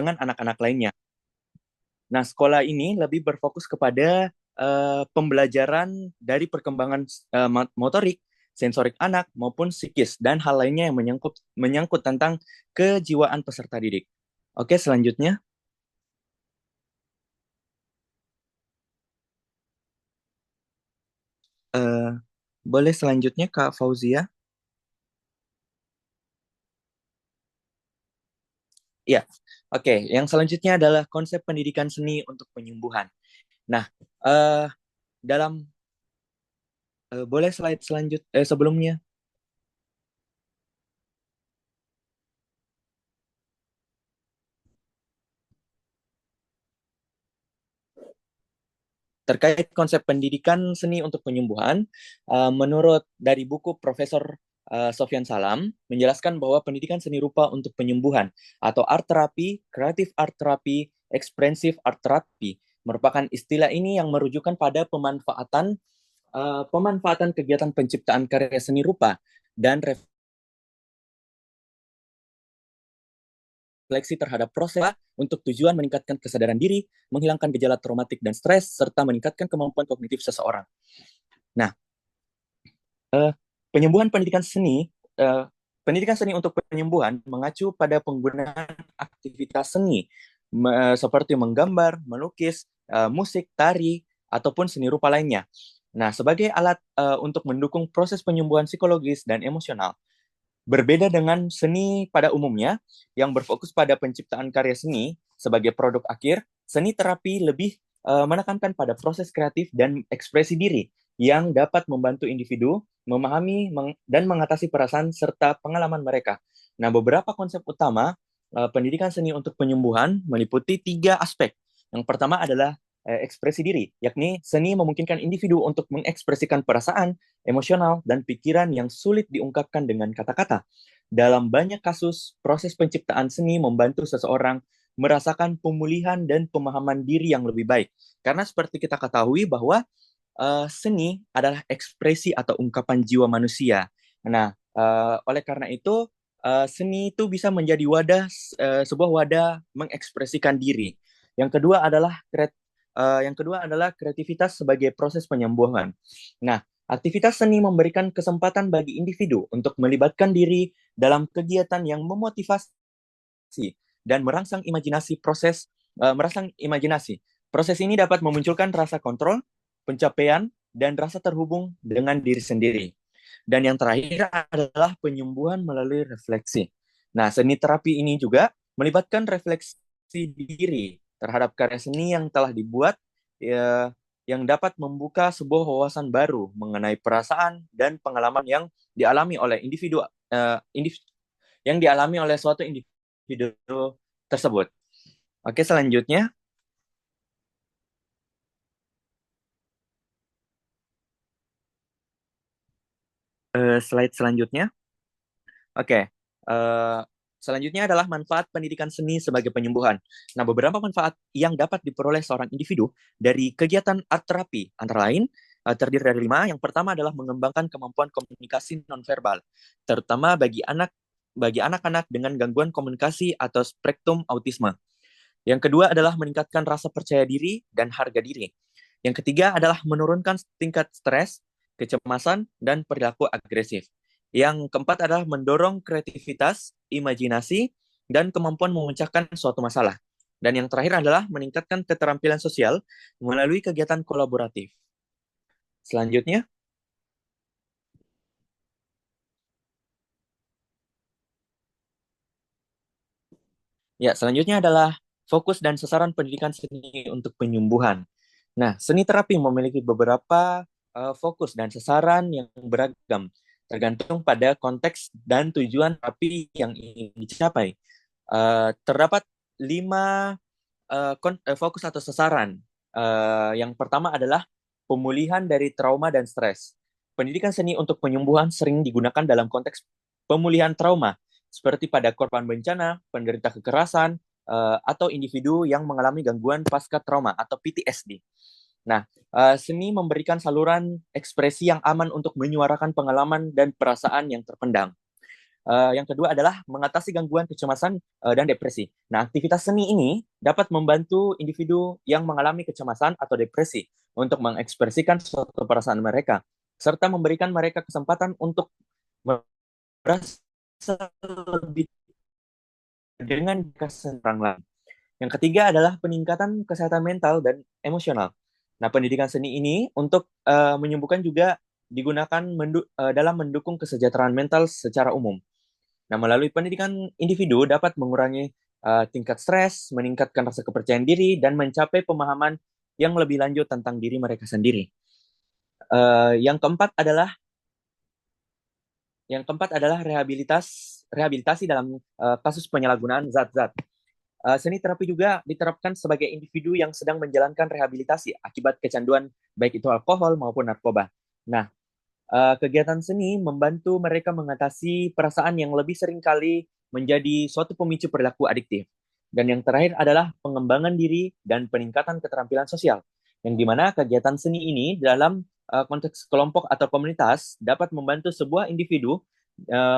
dengan anak-anak lainnya. Nah, sekolah ini lebih berfokus kepada pembelajaran dari perkembangan motorik, sensorik anak maupun psikis dan hal lainnya yang menyangkut menyangkut tentang kejiwaan peserta didik. Oke, selanjutnya. eh, Boleh selanjutnya Kak Fauzia? Ya, oke. Yang selanjutnya adalah konsep pendidikan seni untuk penyembuhan. Nah, eh, dalam boleh slide sebelumnya. Terkait konsep pendidikan seni untuk penyembuhan, menurut dari buku Profesor Sofyan Salam menjelaskan bahwa pendidikan seni rupa untuk penyembuhan atau art terapi, kreatif art terapi, expressive art terapi merupakan istilah ini yang merujukan pada pemanfaatan kegiatan penciptaan karya seni rupa dan refleksi terhadap proses untuk tujuan meningkatkan kesadaran diri, menghilangkan gejala traumatik dan stres, serta meningkatkan kemampuan kognitif seseorang. Nah, eh, penyembuhan eh, pendidikan seni untuk penyembuhan mengacu pada penggunaan aktivitas seni seperti menggambar, melukis, musik, tari, ataupun seni rupa lainnya. Nah, sebagai alat untuk mendukung proses penyembuhan psikologis dan emosional, berbeda dengan seni pada umumnya yang berfokus pada penciptaan karya seni sebagai produk akhir, seni terapi lebih menekankan pada proses kreatif dan ekspresi diri yang dapat membantu individu memahami dan mengatasi perasaan serta pengalaman mereka. Nah, beberapa konsep utama pendidikan seni untuk penyembuhan meliputi tiga aspek. Yang pertama adalah ekspresi diri, yakni seni memungkinkan individu untuk mengekspresikan perasaan, emosional, dan pikiran yang sulit diungkapkan dengan kata-kata. Dalam banyak kasus, proses penciptaan seni membantu seseorang merasakan pemulihan dan pemahaman diri yang lebih baik. Karena seperti kita ketahui bahwa seni adalah ekspresi atau ungkapan jiwa manusia. Nah, oleh karena itu, seni itu bisa menjadi sebuah wadah mengekspresikan diri. Yang kedua adalah kreativitas sebagai proses penyembuhan. Nah, aktivitas seni memberikan kesempatan bagi individu untuk melibatkan diri dalam kegiatan yang memotivasi dan merangsang imajinasi. Proses ini dapat memunculkan rasa kontrol, pencapaian, dan rasa terhubung dengan diri sendiri. Dan yang terakhir adalah penyembuhan melalui refleksi. Nah, seni terapi ini juga melibatkan refleksi diri terhadap karya seni yang telah dibuat, yang dapat membuka sebuah wawasan baru mengenai perasaan dan pengalaman dialami oleh individu eh, indiv- yang dialami oleh suatu individu tersebut. Oke, selanjutnya slide selanjutnya. Oke, eh, selanjutnya adalah manfaat pendidikan seni sebagai penyembuhan. Nah, beberapa manfaat yang dapat diperoleh seorang individu dari kegiatan art terapi antara lain terdiri dari lima. Yang pertama adalah mengembangkan kemampuan komunikasi nonverbal, terutama bagi anak-anak dengan gangguan komunikasi atau spektrum autisme. Yang kedua adalah meningkatkan rasa percaya diri dan harga diri. Yang ketiga adalah menurunkan tingkat stres, kecemasan, dan perilaku agresif. Yang keempat adalah mendorong kreativitas, imajinasi, dan kemampuan memecahkan suatu masalah. Dan yang terakhir adalah meningkatkan keterampilan sosial melalui kegiatan kolaboratif. Selanjutnya, selanjutnya adalah fokus dan sasaran pendidikan seni untuk penyembuhan. Nah, seni terapi memiliki beberapa fokus dan sasaran yang beragam, tergantung pada konteks dan tujuan terapi yang ingin dicapai. Terdapat lima fokus atau sasaran. Yang pertama adalah pemulihan dari trauma dan stres. Pendidikan seni untuk penyembuhan sering digunakan dalam konteks pemulihan trauma, seperti pada korban bencana, penderita kekerasan, atau individu yang mengalami gangguan pasca trauma atau PTSD. Nah, seni memberikan saluran ekspresi yang aman untuk menyuarakan pengalaman dan perasaan yang terpendam. Yang kedua adalah mengatasi gangguan kecemasan dan depresi. Nah, aktivitas seni ini dapat membantu individu yang mengalami kecemasan atau depresi untuk mengekspresikan suatu perasaan mereka, serta memberikan mereka kesempatan untuk merasa lebih dengan kesadaran orang lain. Yang ketiga adalah peningkatan kesehatan mental dan emosional. Nah, pendidikan seni ini untuk menyembuhkan juga digunakan dalam mendukung kesejahteraan mental secara umum. Nah, melalui pendidikan individu dapat mengurangi tingkat stres, meningkatkan rasa kepercayaan diri, dan mencapai pemahaman yang lebih lanjut tentang diri mereka sendiri. Yang keempat adalah rehabilitasi dalam kasus penyalahgunaan zat-zat. Seni terapi juga diterapkan sebagai individu yang sedang menjalankan rehabilitasi akibat kecanduan baik itu alkohol maupun narkoba. Nah, kegiatan seni membantu mereka mengatasi perasaan yang lebih sering kali menjadi suatu pemicu perilaku adiktif. Dan yang terakhir adalah pengembangan diri dan peningkatan keterampilan sosial. Yang dimana kegiatan seni ini dalam konteks kelompok atau komunitas dapat membantu sebuah individu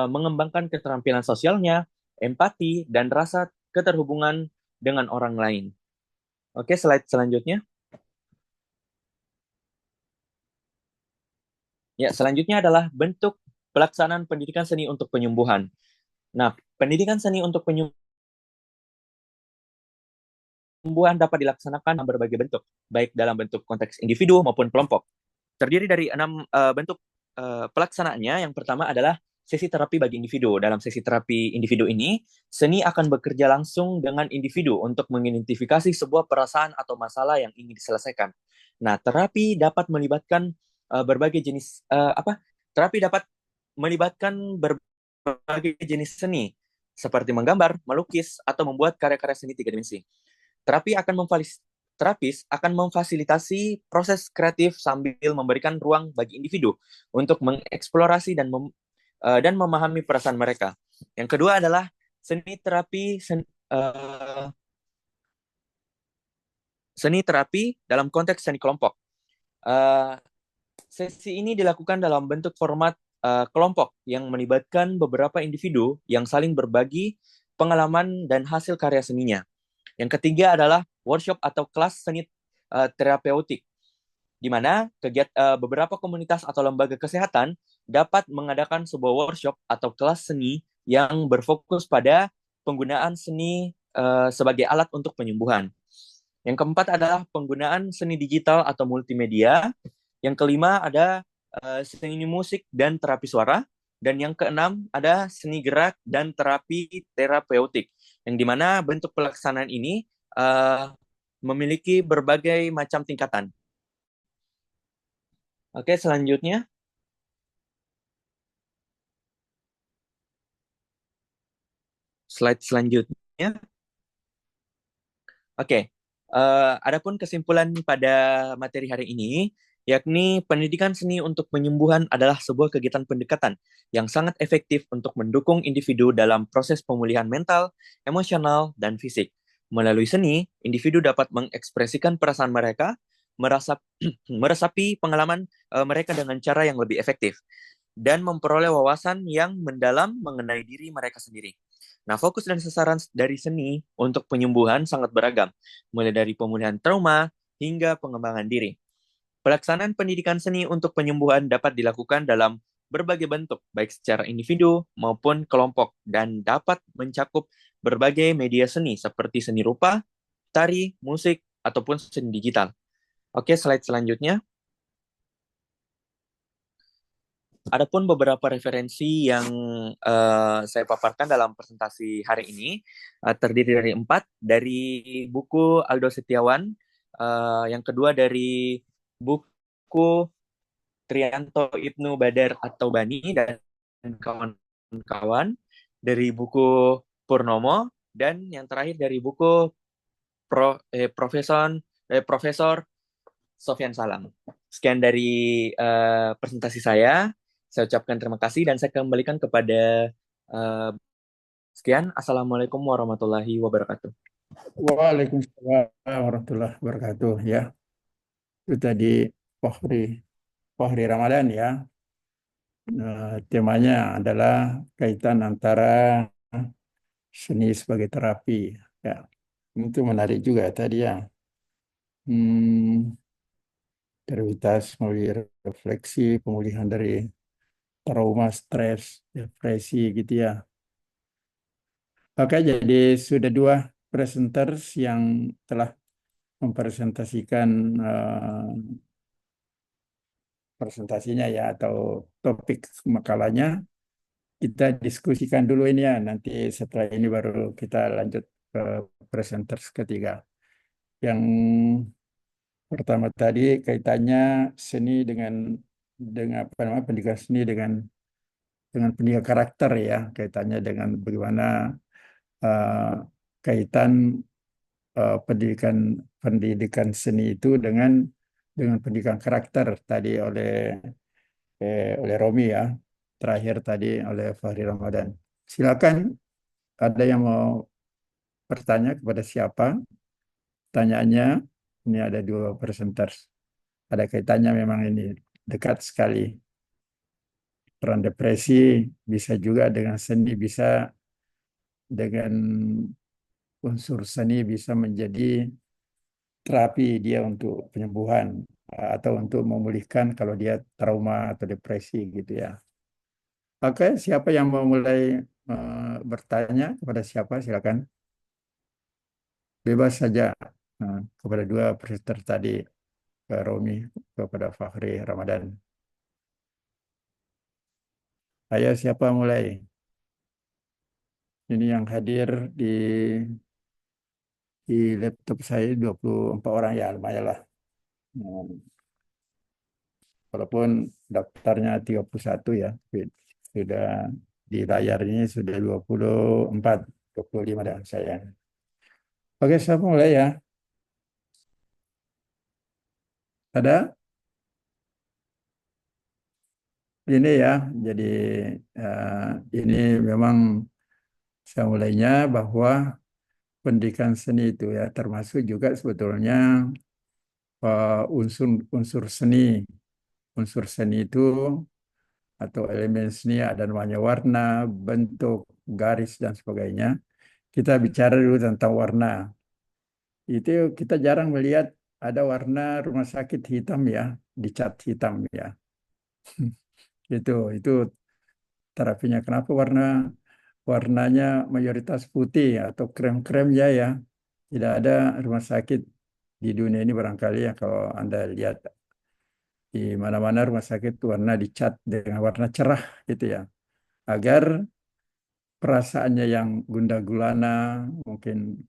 mengembangkan keterampilan sosialnya, empati, dan rasa keterhubungan dengan orang lain. Oke, slide selanjutnya. Ya, selanjutnya adalah bentuk pelaksanaan pendidikan seni untuk penyembuhan. Nah, pendidikan seni untuk penyembuhan dapat dilaksanakan dalam berbagai bentuk, baik dalam bentuk konteks individu maupun kelompok. Terdiri dari 6 bentuk pelaksanaannya. Yang pertama adalah sesi terapi bagi individu. Dalam sesi terapi individu ini, seni akan bekerja langsung dengan individu untuk mengidentifikasi sebuah perasaan atau masalah yang ingin diselesaikan. Nah, terapi dapat melibatkan berbagai jenis Terapi dapat melibatkan berbagai jenis seni seperti menggambar, melukis, atau membuat karya-karya seni tiga dimensi. Terapis akan memfasilitasi proses kreatif sambil memberikan ruang bagi individu untuk mengeksplorasi dan memahami perasaan mereka. Yang kedua adalah seni terapi dalam konteks seni kelompok. Uh, Sesi ini dilakukan dalam bentuk format kelompok yang melibatkan beberapa individu yang saling berbagi pengalaman dan hasil karya seninya. Yang ketiga adalah workshop atau kelas seni terapeutik, di mana beberapa komunitas atau lembaga kesehatan dapat mengadakan sebuah workshop atau kelas seni yang berfokus pada penggunaan seni sebagai alat untuk penyembuhan. Yang keempat adalah penggunaan seni digital atau multimedia. Yang kelima ada seni musik dan terapi suara. Dan yang keenam ada seni gerak dan terapi terapeutik. Yang dimana bentuk pelaksanaan ini memiliki berbagai macam tingkatan. Oke, selanjutnya. Slide selanjutnya. Oke, adapun kesimpulan pada materi hari ini, yakni pendidikan seni untuk penyembuhan adalah sebuah kegiatan pendekatan yang sangat efektif untuk mendukung individu dalam proses pemulihan mental, emosional, dan fisik. Melalui seni, individu dapat mengekspresikan perasaan mereka, meresapi pengalaman mereka dengan cara yang lebih efektif, dan memperoleh wawasan yang mendalam mengenai diri mereka sendiri. Nah, fokus dan sasaran dari seni untuk penyembuhan sangat beragam, mulai dari pemulihan trauma hingga pengembangan diri. Pelaksanaan pendidikan seni untuk penyembuhan dapat dilakukan dalam berbagai bentuk, baik secara individu maupun kelompok, dan dapat mencakup berbagai media seni seperti seni rupa, tari, musik, ataupun seni digital. Oke, slide selanjutnya. Adapun beberapa referensi yang saya paparkan dalam presentasi hari ini terdiri dari 4, dari buku Aldo Setiawan, yang kedua dari buku Trianto Ibnu Badar atau Bani dan kawan-kawan, dari buku Purnomo, dan yang terakhir dari buku Profesor Sofyan Salam. Sekian dari presentasi saya. Saya ucapkan terima kasih dan saya kembalikan kepada uh, sekian. Assalamualaikum warahmatullahi wabarakatuh. Waalaikumsalam warahmatullahi wabarakatuh. Ya, itu tadi Fahri Ramadan ya. Temanya adalah kaitan antara seni sebagai terapi. Ya, itu menarik juga tadi ya. Hmm, Prioritas melalui refleksi, pemulihan dari trauma, stres, depresi gitu ya. Oke, jadi sudah dua presenters yang telah mempresentasikan presentasinya ya atau topik makalahnya. Kita diskusikan dulu ini ya. Nanti setelah ini baru kita lanjut ke presenters ketiga. Yang pertama tadi kaitannya seni dengan apa namanya pendidikan seni dengan pendidikan karakter ya, kaitannya dengan bagaimana eh, kaitan pendidikan pendidikan seni itu dengan pendidikan karakter tadi oleh Romi ya, terakhir tadi oleh Fahri Ramadan. Silakan, ada yang mau bertanya kepada siapa? Tanyaannya, ini ada dua presenters. Ada kaitannya memang ini dekat sekali. Peran depresi bisa juga dengan seni, bisa dengan unsur seni bisa menjadi terapi dia untuk penyembuhan atau untuk memulihkan kalau dia trauma atau depresi gitu ya. Oke, siapa yang mau mulai bertanya kepada siapa silakan. Bebas saja kepada dua presenter tadi, ke Romi, kepada Fahri Ramadan. Ayo siapa mulai? Ini yang hadir di laptop saya 24 orang ya lumayan lah. Hmm, Walaupun daftarnya 31 ya, sudah di layarnya sudah 24, 25 dan saya. Oke, siapa mulai ya? Ada? Ini ya, jadi eh, ini memang saya mulainya bahwa pendidikan seni itu ya termasuk juga sebetulnya unsur seni. Unsur seni itu atau elemen seni ada namanya warna, bentuk, garis dan sebagainya. Kita bicara dulu tentang warna. Itu kita jarang melihat ada warna rumah sakit hitam ya, dicat hitam ya. Itu terapinya. Kenapa warnanya mayoritas putih atau krem-krem ya ya. Tidak ada rumah sakit di dunia ini barangkali ya kalau Anda lihat di mana-mana rumah sakit warna dicat dengan warna cerah gitu ya. Agar perasaannya yang gundah gulana, mungkin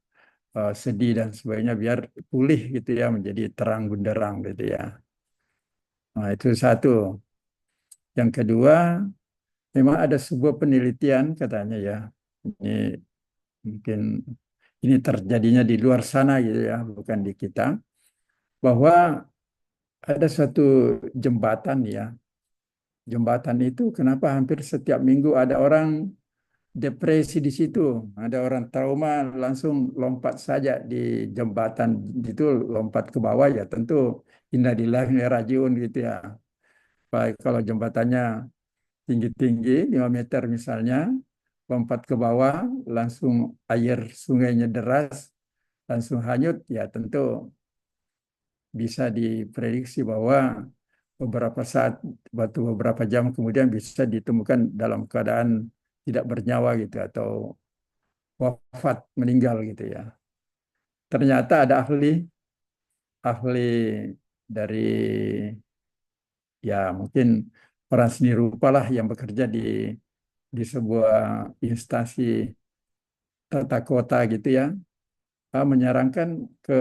sedih dan sebagainya biar pulih gitu ya menjadi terang benderang gitu ya. Nah, itu satu. Yang kedua, memang ada sebuah penelitian katanya ya. Ini mungkin ini terjadinya di luar sana gitu ya, bukan di kita, bahwa ada suatu jembatan ya. Jembatan itu kenapa hampir setiap minggu ada orang depresi di situ, ada orang trauma langsung lompat saja di jembatan itu, lompat ke bawah ya tentu innalillahi wa inna ilaihi rajiun gitu ya. Baik kalau jembatannya tinggi-tinggi 5 meter misalnya, lompat ke bawah langsung air sungainya deras, langsung hanyut ya tentu bisa diprediksi bahwa beberapa saat waktu beberapa jam kemudian bisa ditemukan dalam keadaan tidak bernyawa gitu atau wafat meninggal gitu ya. Ternyata ada ahli dari ya mungkin orang seni rupa lah yang bekerja di sebuah instansi tata kota gitu ya, menyarankan ke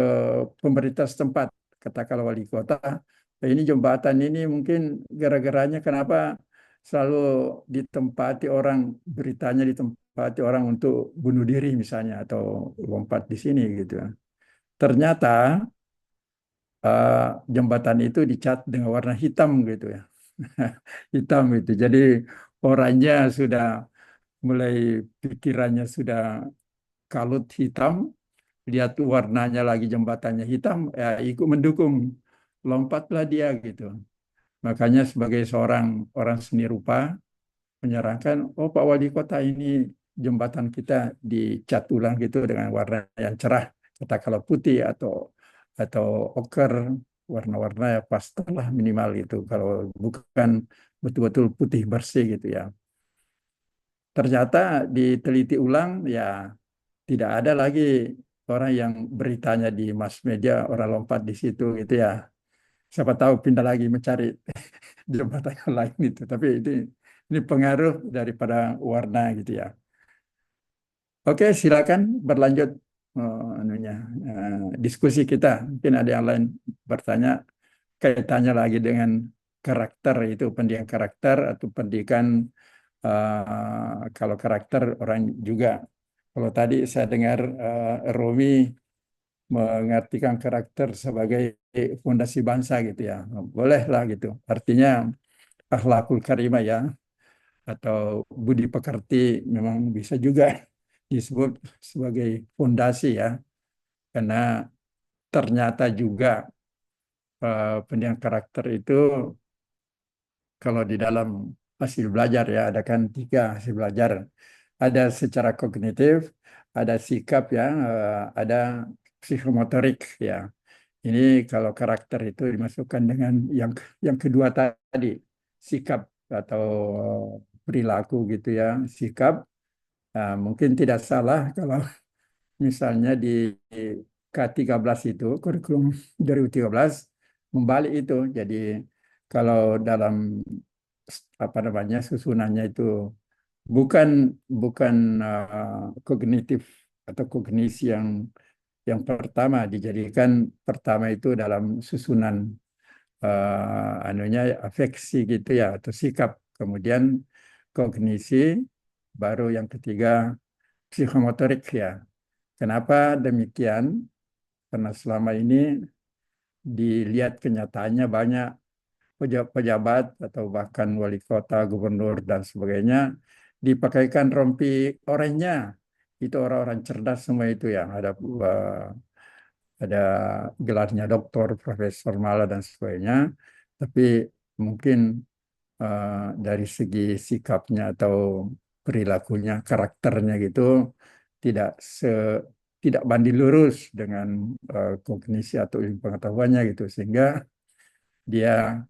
pemerintah setempat, katakanlah wali kota, ini jembatan ini mungkin gara-garanya kenapa selalu ditempati orang, beritanya ditempati orang untuk bunuh diri misalnya atau lompat di sini gitu. Ternyata eh, jembatan itu dicat dengan warna hitam gitu ya. Hitam itu. Jadi orangnya sudah mulai pikirannya sudah kalut hitam, lihat warnanya lagi jembatannya hitam, ya ikut mendukung, lompatlah dia gitu. Makanya sebagai seorang orang seni rupa menyarankan, oh Pak Wali Kota ini jembatan kita dicat ulang gitu dengan warna yang cerah, katakanlah putih atau oker, warna-warna ya pastel lah minimal gitu. Kalau bukan betul-betul putih bersih gitu ya. Ternyata diteliti ulang ya tidak ada lagi orang yang beritanya di mass media, orang lompat di situ gitu ya. Siapa tahu pindah lagi mencari jembatan yang lain itu. Tapi ini pengaruh daripada warna gitu ya. Oke, silakan berlanjut anunya, diskusi kita. Mungkin ada yang lain bertanya kaitannya lagi dengan karakter itu pendidikan karakter atau pendidikan kalau karakter orang juga. Kalau tadi saya dengar Romi mengartikan karakter sebagai fondasi bangsa gitu ya. Bolehlah gitu. Artinya akhlakul karimah ya atau budi pekerti memang bisa juga disebut sebagai fondasi ya. Karena ternyata juga pendidikan karakter itu kalau di dalam hasil belajar ya ada kan tiga hasil belajar. Ada secara kognitif, ada sikap ya, ada psikomotorik ya. Ini kalau karakter itu dimasukkan dengan yang kedua tadi, sikap atau perilaku gitu ya, sikap. Nah, mungkin tidak salah kalau misalnya di K13 itu, kurikulum 2013, membalik itu. Jadi kalau dalam apa namanya susunannya itu bukan bukan kognitif atau kognisi yang pertama dijadikan pertama itu dalam susunan anunya afeksi gitu ya atau sikap, kemudian kognisi, baru yang ketiga psikomotorik ya. Kenapa demikian? Karena selama ini dilihat kenyataannya banyak pejabat atau bahkan wali kota, gubernur dan sebagainya dipakaikan rompi oranye. Itu orang-orang cerdas semua itu yang ada gelarnya doktor, profesor malah dan sebagainya. Tapi mungkin dari segi sikapnya atau perilakunya, karakternya gitu tidak se tidak banding lurus dengan kognisi atau ilmu pengetahuannya gitu sehingga dia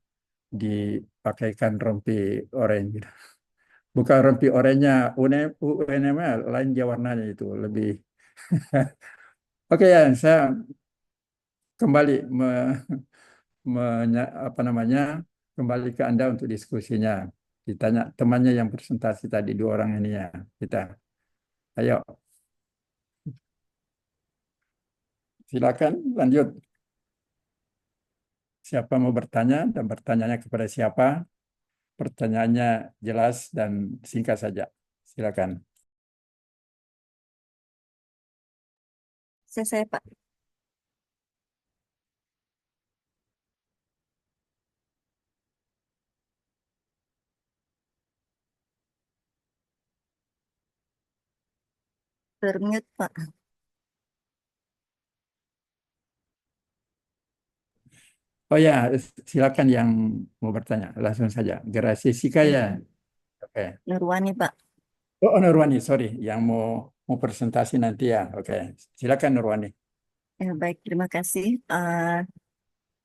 dipakaikan rompi oranye gitu. Bukan rompi oranye UNM lain dia warnanya itu lebih. Oke ya, saya kembali apa namanya kembali ke Anda untuk diskusinya. Ditanya temannya yang presentasi tadi dua orang ini ya kita. Ayo, silakan lanjut. Siapa mau bertanya dan bertanyanya kepada siapa? Pertanyaannya jelas dan singkat saja. Silakan. Saya Pak. Termute Pak. Oh ya, silakan yang mau bertanya. Langsung saja. Gerasi Sika ya. Oke. Nurwani Pak. Oh, Nurwani, sorry. Yang mau presentasi nanti ya. Oke. Silakan Nurwani. Ya, baik, terima kasih.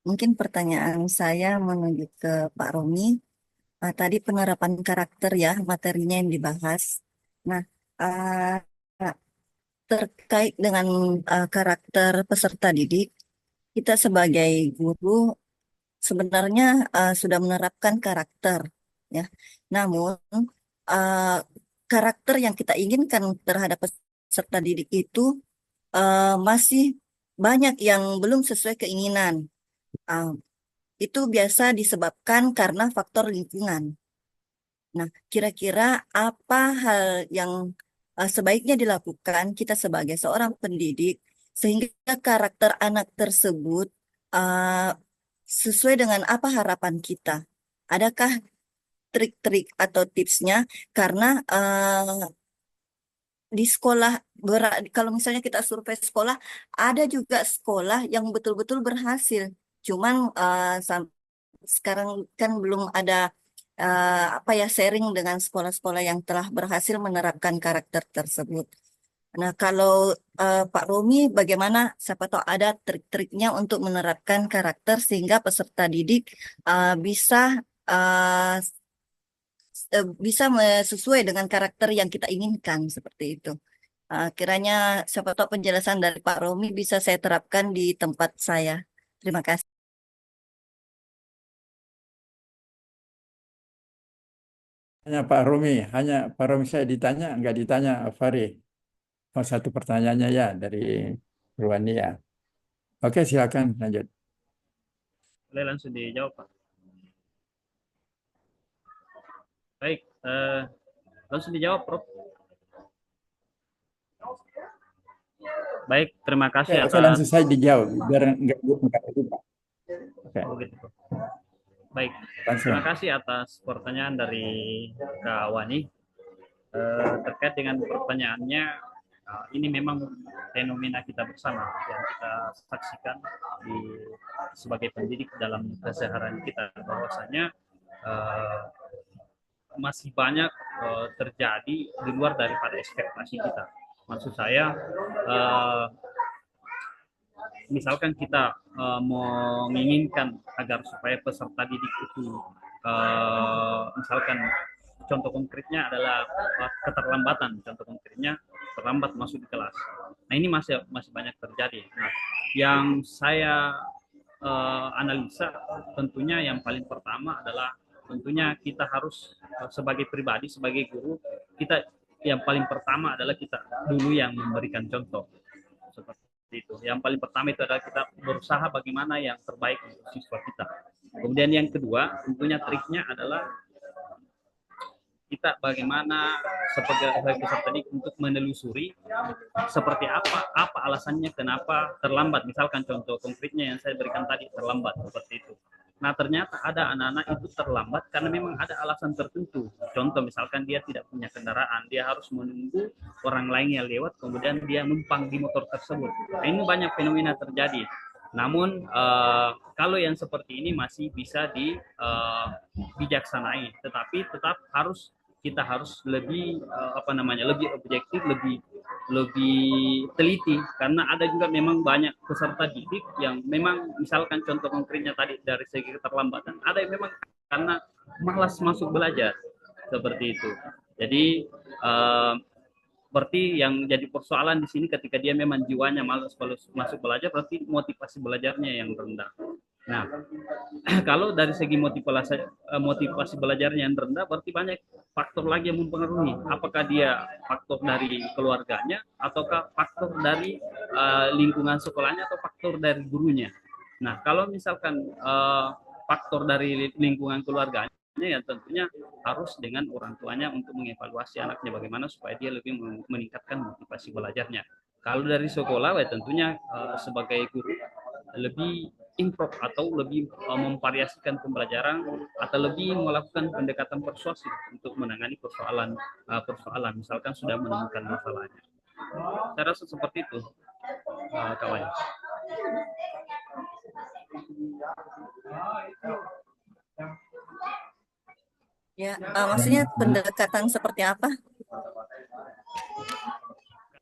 Mungkin pertanyaan saya menuju ke Pak Romi. Tadi penerapan karakter ya, materinya yang dibahas. Nah, uh, terkait dengan karakter peserta didik, kita sebagai guru sebenarnya sudah menerapkan karakter, ya. Namun, uh, karakter yang kita inginkan terhadap peserta didik itu masih banyak yang belum sesuai keinginan. Uh, itu biasa disebabkan karena faktor lingkungan. Nah, kira-kira apa hal yang sebaiknya dilakukan kita sebagai seorang pendidik sehingga karakter anak tersebut uh, sesuai dengan apa harapan kita? Adakah trik-trik atau tipsnya? Karena di sekolah kalau misalnya kita survei sekolah, ada juga sekolah yang betul-betul berhasil. Cuman sekarang kan belum ada sharing dengan sekolah-sekolah yang telah berhasil menerapkan karakter tersebut. Nah, kalau Pak Romi, bagaimana? Siapa tahu ada trik-triknya untuk menerapkan karakter sehingga peserta didik bisa uh, sesuai dengan karakter yang kita inginkan seperti itu. Kiranya siapa tahu penjelasan dari Pak Romi bisa saya terapkan di tempat saya. Terima kasih. Hanya Pak Romi saya ditanya, nggak ditanya Fari. Oh, satu pertanyaannya ya dari Ruania. Oke, silakan lanjut. Boleh langsung dijawab, Pak. Baik, langsung dijawab, Prof. Baik, terima kasih Oke, atas. langsung saya dijawab biar nggak lupa. Oke, Oh, gitu. Baik, langsung. terima kasih atas pertanyaan dari Kak Wani. Terkait dengan pertanyaannya, ini memang fenomena kita bersama yang kita saksikan sebagai pendidik dalam keseharian kita, bahwasanya masih banyak terjadi di luar daripada ekspektasi kita. Maksud saya, misalkan kita menginginkan agar supaya peserta didik itu, misalkan contoh konkretnya adalah keterlambatan, contoh konkretnya terlambat masuk di kelas. Nah, ini masih banyak terjadi. Nah, yang saya analisa tentunya yang paling pertama adalah tentunya kita harus sebagai pribadi, sebagai guru, kita yang paling pertama adalah kita dulu yang memberikan contoh. Seperti itu. Yang paling pertama itu adalah kita berusaha bagaimana yang terbaik untuk siswa kita. Kemudian yang kedua, tentunya triknya adalah kita bagaimana sebagai peserta didik untuk menelusuri seperti apa alasannya kenapa terlambat. Misalkan contoh konkretnya yang saya berikan tadi, terlambat seperti itu. Nah, ternyata ada anak-anak itu terlambat karena memang ada alasan tertentu. Contoh misalkan dia tidak punya kendaraan, dia harus menunggu orang lain yang lewat, kemudian dia numpang di motor tersebut. Nah, ini banyak fenomena terjadi. Namun kalau yang seperti ini masih bisa dibijaksanai, tetapi tetap kita harus lebih lebih objektif, lebih teliti, karena ada juga memang banyak peserta didik yang memang misalkan contoh konkretnya tadi dari segi keterlambatan, ada yang memang karena malas masuk belajar seperti itu. Jadi berarti yang jadi persoalan di sini ketika dia memang jiwanya malas masuk belajar, berarti motivasi belajarnya yang rendah. Nah, kalau dari segi motivasi belajarnya yang rendah, berarti banyak faktor lagi yang mempengaruhi. Apakah dia faktor dari keluarganya, ataukah faktor dari lingkungan sekolahnya, atau faktor dari gurunya. Nah, kalau misalkan faktor dari lingkungan keluarganya, ya tentunya harus dengan orang tuanya untuk mengevaluasi anaknya bagaimana supaya dia lebih meningkatkan motivasi belajarnya. Kalau dari sekolah, ya tentunya sebagai guru lebih improve atau lebih memvariasikan pembelajaran atau lebih melakukan pendekatan persuasif untuk menangani persoalan misalkan sudah menemukan masalahnya. Saya rasa seperti itu, kawan. Ya, maksudnya pendekatan seperti apa?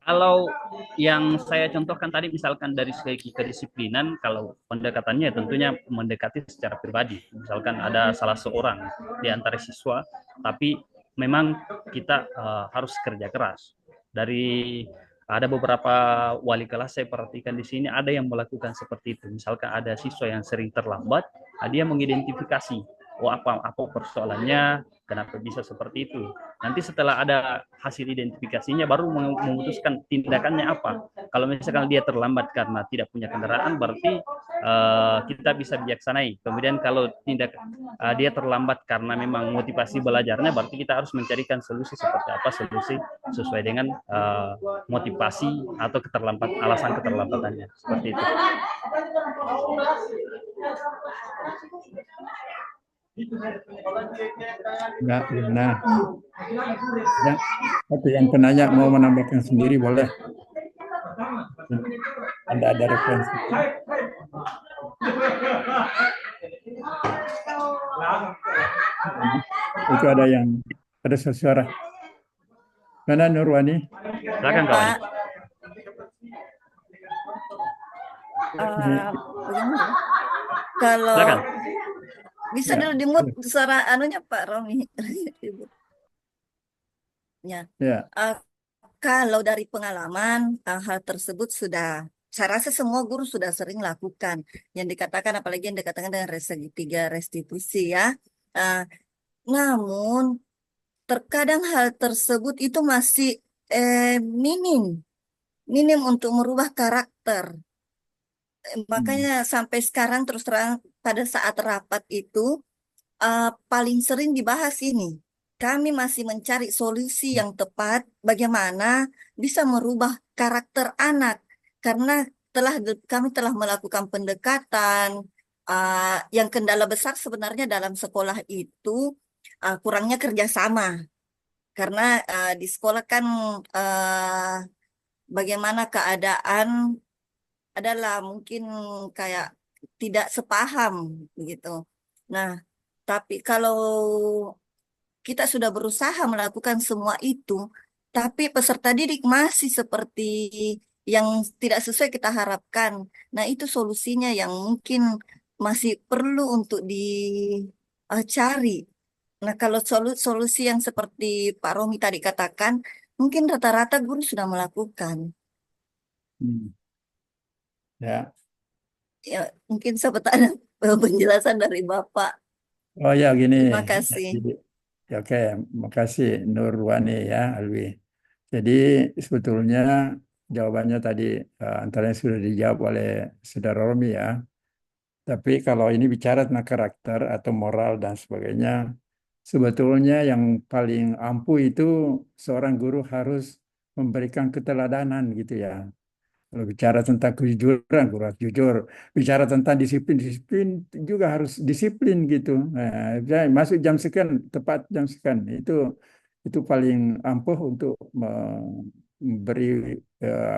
Kalau yang saya contohkan tadi, misalkan dari segi kedisiplinan, kalau pendekatannya tentunya mendekati secara pribadi. Misalkan ada salah seorang di antara siswa, tapi memang kita harus kerja keras. Ada beberapa wali kelas saya perhatikan di sini, ada yang melakukan seperti itu. Misalkan ada siswa yang sering terlambat, dia mengidentifikasi, apa persoalannya, kenapa bisa seperti itu. Nanti setelah ada hasil identifikasinya, baru memutuskan tindakannya apa. Kalau misalkan dia terlambat karena tidak punya kendaraan, berarti kita bisa bijaksanai. Kemudian kalau dia terlambat karena memang motivasi belajarnya, berarti kita harus mencarikan solusi seperti apa, solusi sesuai dengan motivasi atau alasan keterlambatannya. Seperti itu. Enggak, nah, yang penanya mau menambahkan sendiri boleh. Anda ada referensi. Itu ada suara. Mana Nurwani? Silakan Ya, kawan. Pak. Bagaimana ya? Kalau Silakan. bisa Ya. dulu di-mute suara anunya Pak Romi. Ya. Ya. Kalau dari pengalaman, hal tersebut sudah, saya rasa semua guru sudah sering lakukan. Yang dikatakan, apalagi yang dikatakan dengan segitiga restitusi ya. Uh, Namun, terkadang hal tersebut itu masih minim, minim untuk merubah karakter. Makanya sampai sekarang terus terang pada saat rapat itu paling sering dibahas ini. Kami masih mencari solusi yang tepat bagaimana bisa merubah karakter anak karena kami telah melakukan pendekatan yang kendala besar sebenarnya dalam sekolah itu kurangnya kerjasama karena di sekolah kan bagaimana keadaan adalah mungkin kayak tidak sepaham gitu. Nah, tapi kalau kita sudah berusaha melakukan semua itu, tapi peserta didik masih seperti yang tidak sesuai kita harapkan. Nah, itu solusinya yang mungkin masih perlu untuk dicari. Nah, kalau solusi yang seperti Pak Romi tadi katakan, mungkin rata-rata guru sudah melakukan. Ya. Ya, mungkin sempat ada penjelasan dari Bapak. Oh ya, gini. Terima kasih. Jadi, ya, oke, makasih Nurwani ya, Alwi. Jadi sebetulnya jawabannya tadi antara yang sudah dijawab oleh Saudara Romi ya. Tapi kalau ini bicara tentang karakter atau moral dan sebagainya, sebetulnya yang paling ampuh itu seorang guru harus memberikan keteladanan gitu ya. Kalau bicara tentang kejujuran, guru harus jujur. Bicara tentang disiplin juga harus disiplin gitu. Nah, masuk jam sekian, tepat jam sekian. Itu paling ampuh untuk memberi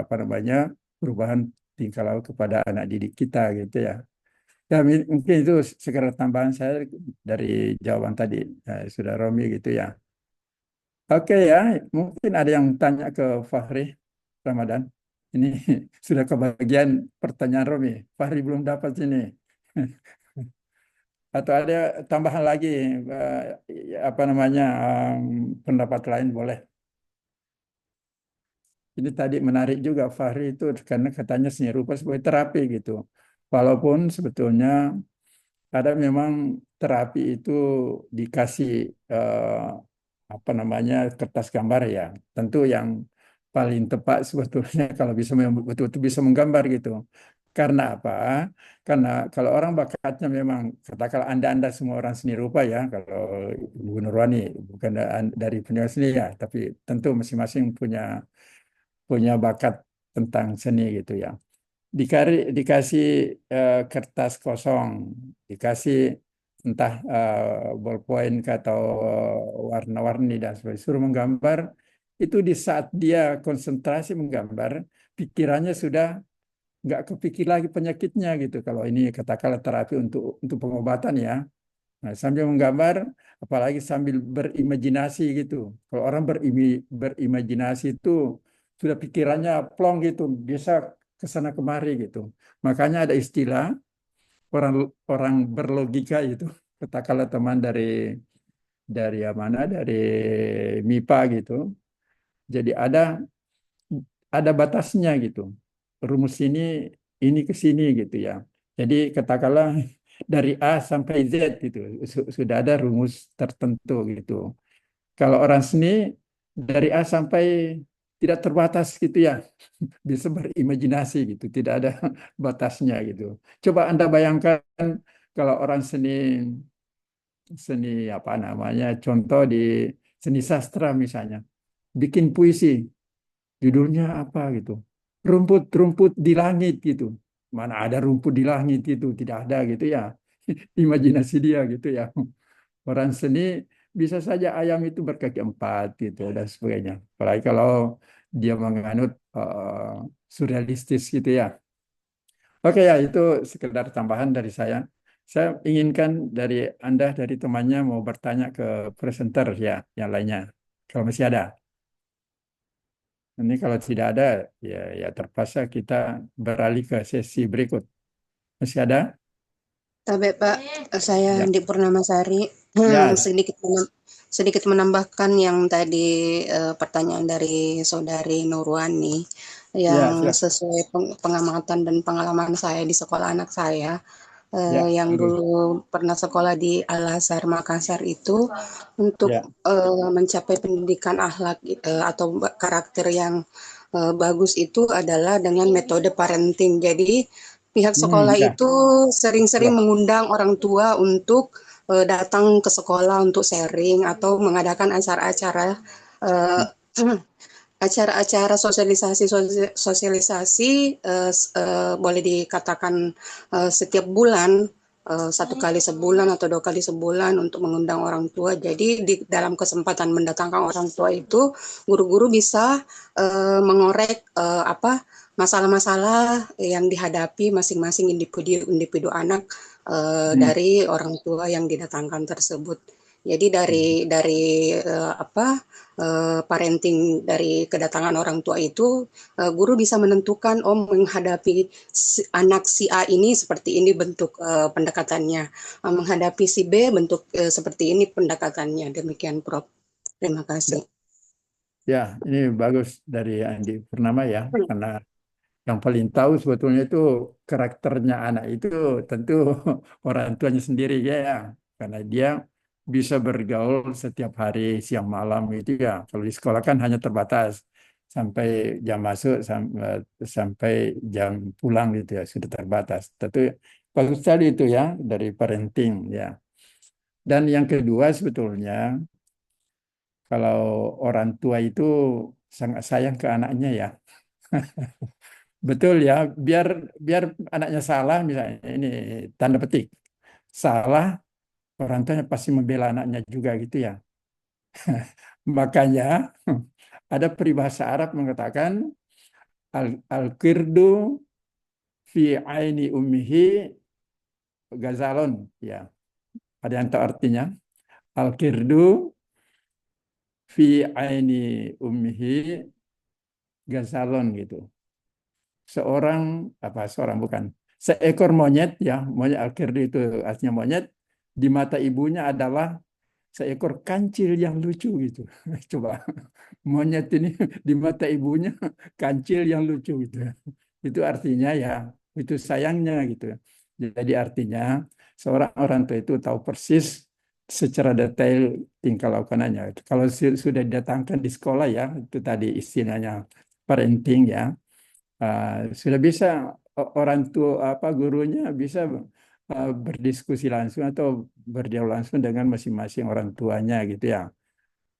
apa namanya perubahan tingkah laku kepada anak didik kita gitu ya. Ya, mungkin itu sekedar tambahan saya dari jawaban tadi, sudah Romi gitu ya. Oke ya, mungkin ada yang tanya ke Fahri Ramadan. Ini sudah kebagian pertanyaan Romi. Fahri belum dapat ini. Atau ada tambahan lagi, apa namanya, pendapat lain boleh. Ini tadi menarik juga Fahri itu karena katanya seni rupa sebagai terapi gitu. Walaupun sebetulnya ada memang terapi itu dikasih apa namanya kertas gambar ya. Tentu yang paling tepat sebetulnya kalau bisa betul-betul bisa menggambar gitu. Karena apa? Karena kalau orang bakatnya memang katakanlah anda semua orang seni rupa ya. Kalau Ibu Nurwani bukan dari penjual seni ya, tapi tentu masing-masing punya punya bakat tentang seni gitu ya. Dikasih kertas kosong, dikasih entah ballpoint atau warna-warni dan sebagainya, suruh menggambar, itu di saat dia konsentrasi menggambar, pikirannya sudah nggak kepikir lagi penyakitnya gitu. Kalau ini katakanlah terapi untuk pengobatan ya. Nah, sambil menggambar, apalagi sambil berimajinasi gitu. Kalau orang berimajinasi itu sudah pikirannya plong gitu, bisa ke sana kemari gitu. Makanya ada istilah orang orang berlogika itu. Katakanlah teman dari mana dari MIPA gitu. Jadi ada batasnya gitu. Rumus ini ke sini gitu ya. Jadi katakanlah dari A sampai Z gitu sudah ada rumus tertentu gitu. Kalau orang seni dari A sampai tidak terbatas gitu ya, bisa berimajinasi gitu, tidak ada batasnya gitu. Coba Anda bayangkan kalau orang seni seni apa namanya, contoh di seni sastra misalnya, bikin puisi, judulnya apa gitu, rumput-rumput di langit gitu. Mana ada rumput di langit itu, tidak ada gitu ya. Imajinasi dia gitu ya. Orang seni bisa saja ayam itu berkaki empat gitu dan sebagainya. Apalagi kalau dia menganut surrealistis gitu ya. Oke ya, itu sekedar tambahan dari saya. Saya inginkan dari Anda, dari temannya mau bertanya ke presenter ya, yang lainnya. Kalau masih ada. Ini kalau tidak ada, ya terpaksa kita beralih ke sesi berikut. Masih ada? Tabe Pak, saya Ya, di Purnamasari. ya, Sedikit menambahkan yang tadi pertanyaan dari Saudari Nurwani yang ya, silakan. sesuai pengamatan dan pengalaman saya di sekolah anak saya Ya, yang bagus. dulu pernah sekolah di Al Azhar Makassar itu untuk Ya, mencapai pendidikan akhlak atau karakter yang bagus itu adalah dengan metode parenting. Jadi pihak sekolah ya, itu sering-sering ya, mengundang orang tua untuk datang ke sekolah untuk sharing atau mengadakan acara-acara uh, acara-acara sosialisasi boleh dikatakan setiap bulan, satu kali sebulan atau dua kali sebulan untuk mengundang orang tua. Jadi di dalam kesempatan mendatangkan orang tua itu guru-guru bisa mengorek apa masalah-masalah yang dihadapi masing-masing individu anak dari orang tua yang didatangkan tersebut. Jadi dari apa parenting dari kedatangan orang tua itu guru bisa menentukan menghadapi anak si A ini seperti ini bentuk pendekatannya, menghadapi si B bentuk seperti ini pendekatannya. Demikian Prof. Terima kasih. ya, ini bagus dari Andi Purnama ya, karena yang paling tahu sebetulnya itu karakternya anak itu tentu orang tuanya sendiri ya, karena dia bisa bergaul setiap hari siang malam itu ya. Kalau di sekolah kan hanya terbatas sampai jam masuk sampai jam pulang gitu ya, sudah terbatas. Tentu bagus sekali itu ya dari parenting ya. Dan yang kedua sebetulnya kalau orang tua itu sangat sayang ke anaknya ya. Betul ya, biar biar anaknya salah misalnya ini tanda petik salah, orang tuanya pasti membela anaknya juga gitu ya. Makanya ada peribahasa Arab mengatakan al-qirdu fi aini ummihi gazalon ya. Ada yang tahu artinya? Al-qirdu fi aini ummihi gazalon gitu. Seorang apa seorang bukan seekor monyet ya, monyet al-qirdu itu artinya monyet, di mata ibunya adalah seekor kancil yang lucu gitu. Coba monyet ini di mata ibunya kancil yang lucu gitu. Itu artinya ya itu sayangnya gitu. Jadi artinya seorang orang tua itu tahu persis secara detail tingkah lakonannya. Kalau sudah didatangkan di sekolah ya, itu tadi istilahnya parenting ya, sudah bisa orang tua apa gurunya bisa berdiskusi langsung atau berdialog langsung dengan masing-masing orang tuanya gitu ya.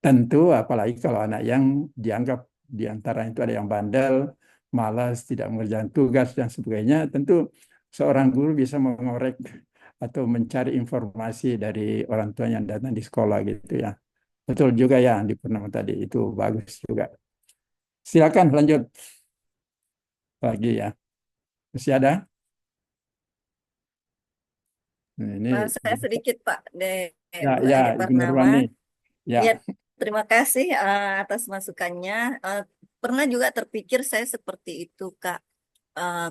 Tentu apalagi kalau anak yang dianggap di antara itu ada yang bandel, malas, tidak mengerjakan tugas dan sebagainya, tentu seorang guru bisa mengorek atau mencari informasi dari orang tua yang datang di sekolah gitu ya. Betul juga ya di Purnama tadi itu bagus juga. Silakan lanjut lagi ya. Masih ada? Ini Saya sedikit Pak ya Bu ya Andi Ibu Purnama. Nurwani ya. Ya, terima kasih atas masukannya. Pernah juga terpikir saya seperti itu, Kak.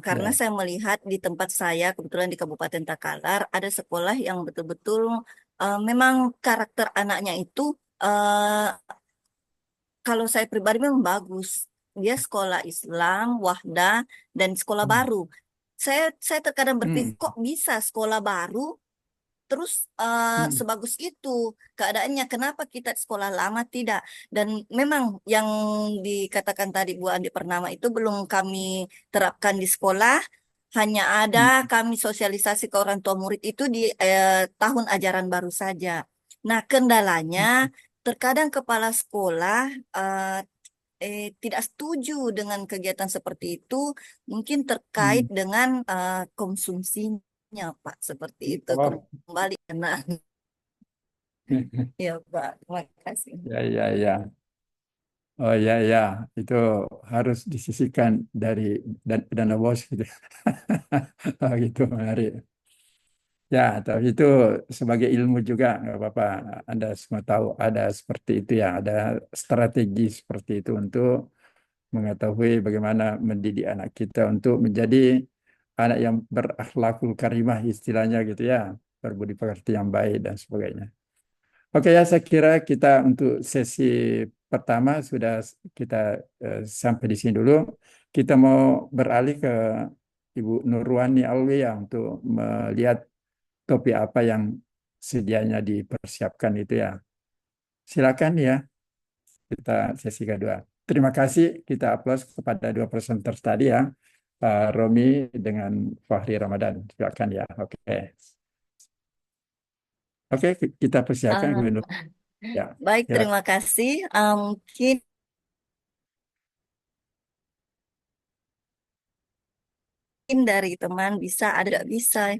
Karena Ya. saya melihat di tempat saya, kebetulan di Kabupaten Takalar, ada sekolah yang betul-betul memang karakter anaknya itu eh, kalau saya pribadi memang bagus. Dia sekolah Islam, Wahda, dan sekolah baru. Saya terkadang berpikir, Hmm. kok bisa sekolah baru terus Hmm. sebagus itu keadaannya, kenapa kita sekolah lama tidak? Dan memang yang dikatakan tadi Bu Andi Purnama itu belum kami terapkan di sekolah, hanya ada Hmm. kami sosialisasi ke orang tua murid itu di tahun ajaran baru saja. Nah, kendalanya terkadang kepala sekolah eh, tidak setuju dengan kegiatan seperti itu, mungkin terkait Hmm. dengan konsumsinya, Pak, seperti itu. Oh. Kembali karena ya, Pak, terima kasih. Ya, ya, ya. Oh ya, ya. Itu harus disisihkan dari dana bos gitu. Oh, gitu, menarik. Ya, tapi itu sebagai ilmu juga nggak apa-apa. Anda semua tahu ada seperti itu ya, ada strategi seperti itu untuk mengetahui bagaimana mendidik anak kita untuk menjadi anak yang berakhlakul karimah istilahnya gitu ya, berbudi pekerti yang baik dan sebagainya. Oke ya, saya kira kita untuk sesi pertama sudah kita sampai di sini dulu. Kita mau beralih ke Ibu Nurwani Alwia untuk melihat topik apa yang sedianya dipersiapkan itu ya. Silakan ya, kita sesi kedua. Terima kasih, kita aplaus kepada dua presenter tadi ya, Pak Romi dengan Fahri Ramadan. Silakan ya, oke. Oke, kita persiapkan Ah, Ibu Nur. Ya, baik, silakan. terima kasih. Mungkin dari teman bisa, ada nggak bisa.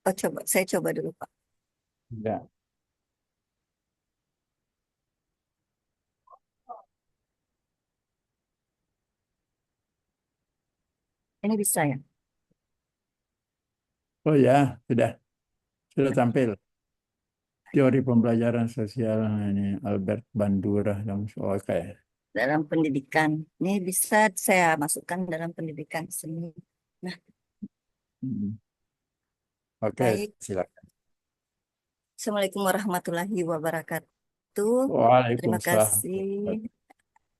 Oh, saya coba dulu, Pak. Ya. Ini bisa ya? Oh ya, sudah tampil. Teori pembelajaran sosial ini Albert Bandura dan oke. Dalam pendidikan. Ini bisa saya masukkan dalam pendidikan seni. Nah, Hmm. Oke, baik. silakan. Assalamualaikum warahmatullahi wabarakatuh. Terima Waalaikumsalam. kasih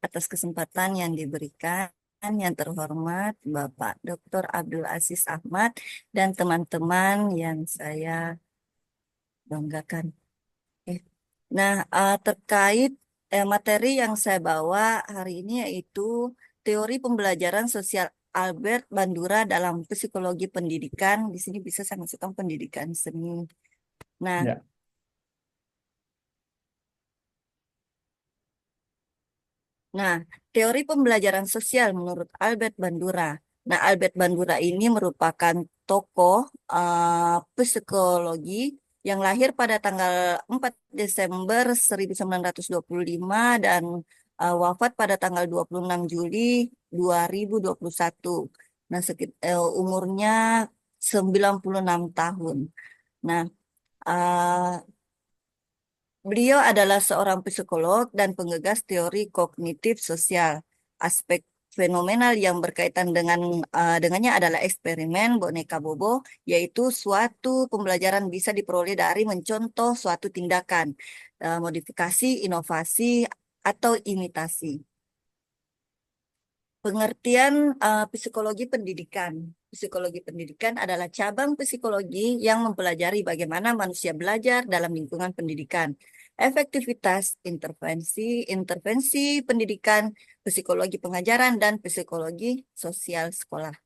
atas kesempatan yang diberikan. Yang terhormat Bapak Dr. Abdul Aziz Ahmad dan teman-teman yang saya banggakan. Eh, Nah, terkait materi yang saya bawa hari ini yaitu teori pembelajaran sosial Albert Bandura dalam psikologi pendidikan. Di sini bisa saya masukkan pendidikan seni. Nah, Ya, Nah, teori pembelajaran sosial menurut Albert Bandura. Nah, Albert Bandura ini merupakan tokoh psikologi yang lahir pada tanggal 4 Desember 1925 dan wafat pada tanggal 26 Juli 2021. Nah, umurnya 96 tahun. Nah, eh, beliau adalah seorang psikolog dan penggagas teori kognitif sosial. Aspek fenomenal yang berkaitan dengannya adalah eksperimen boneka bobo, yaitu suatu pembelajaran bisa diperoleh dari mencontoh suatu tindakan, modifikasi, inovasi, atau imitasi. Pengertian psikologi pendidikan. Psikologi pendidikan adalah cabang psikologi yang mempelajari bagaimana manusia belajar dalam lingkungan pendidikan. Efektivitas intervensi pendidikan, psikologi pengajaran, dan psikologi sosial sekolah.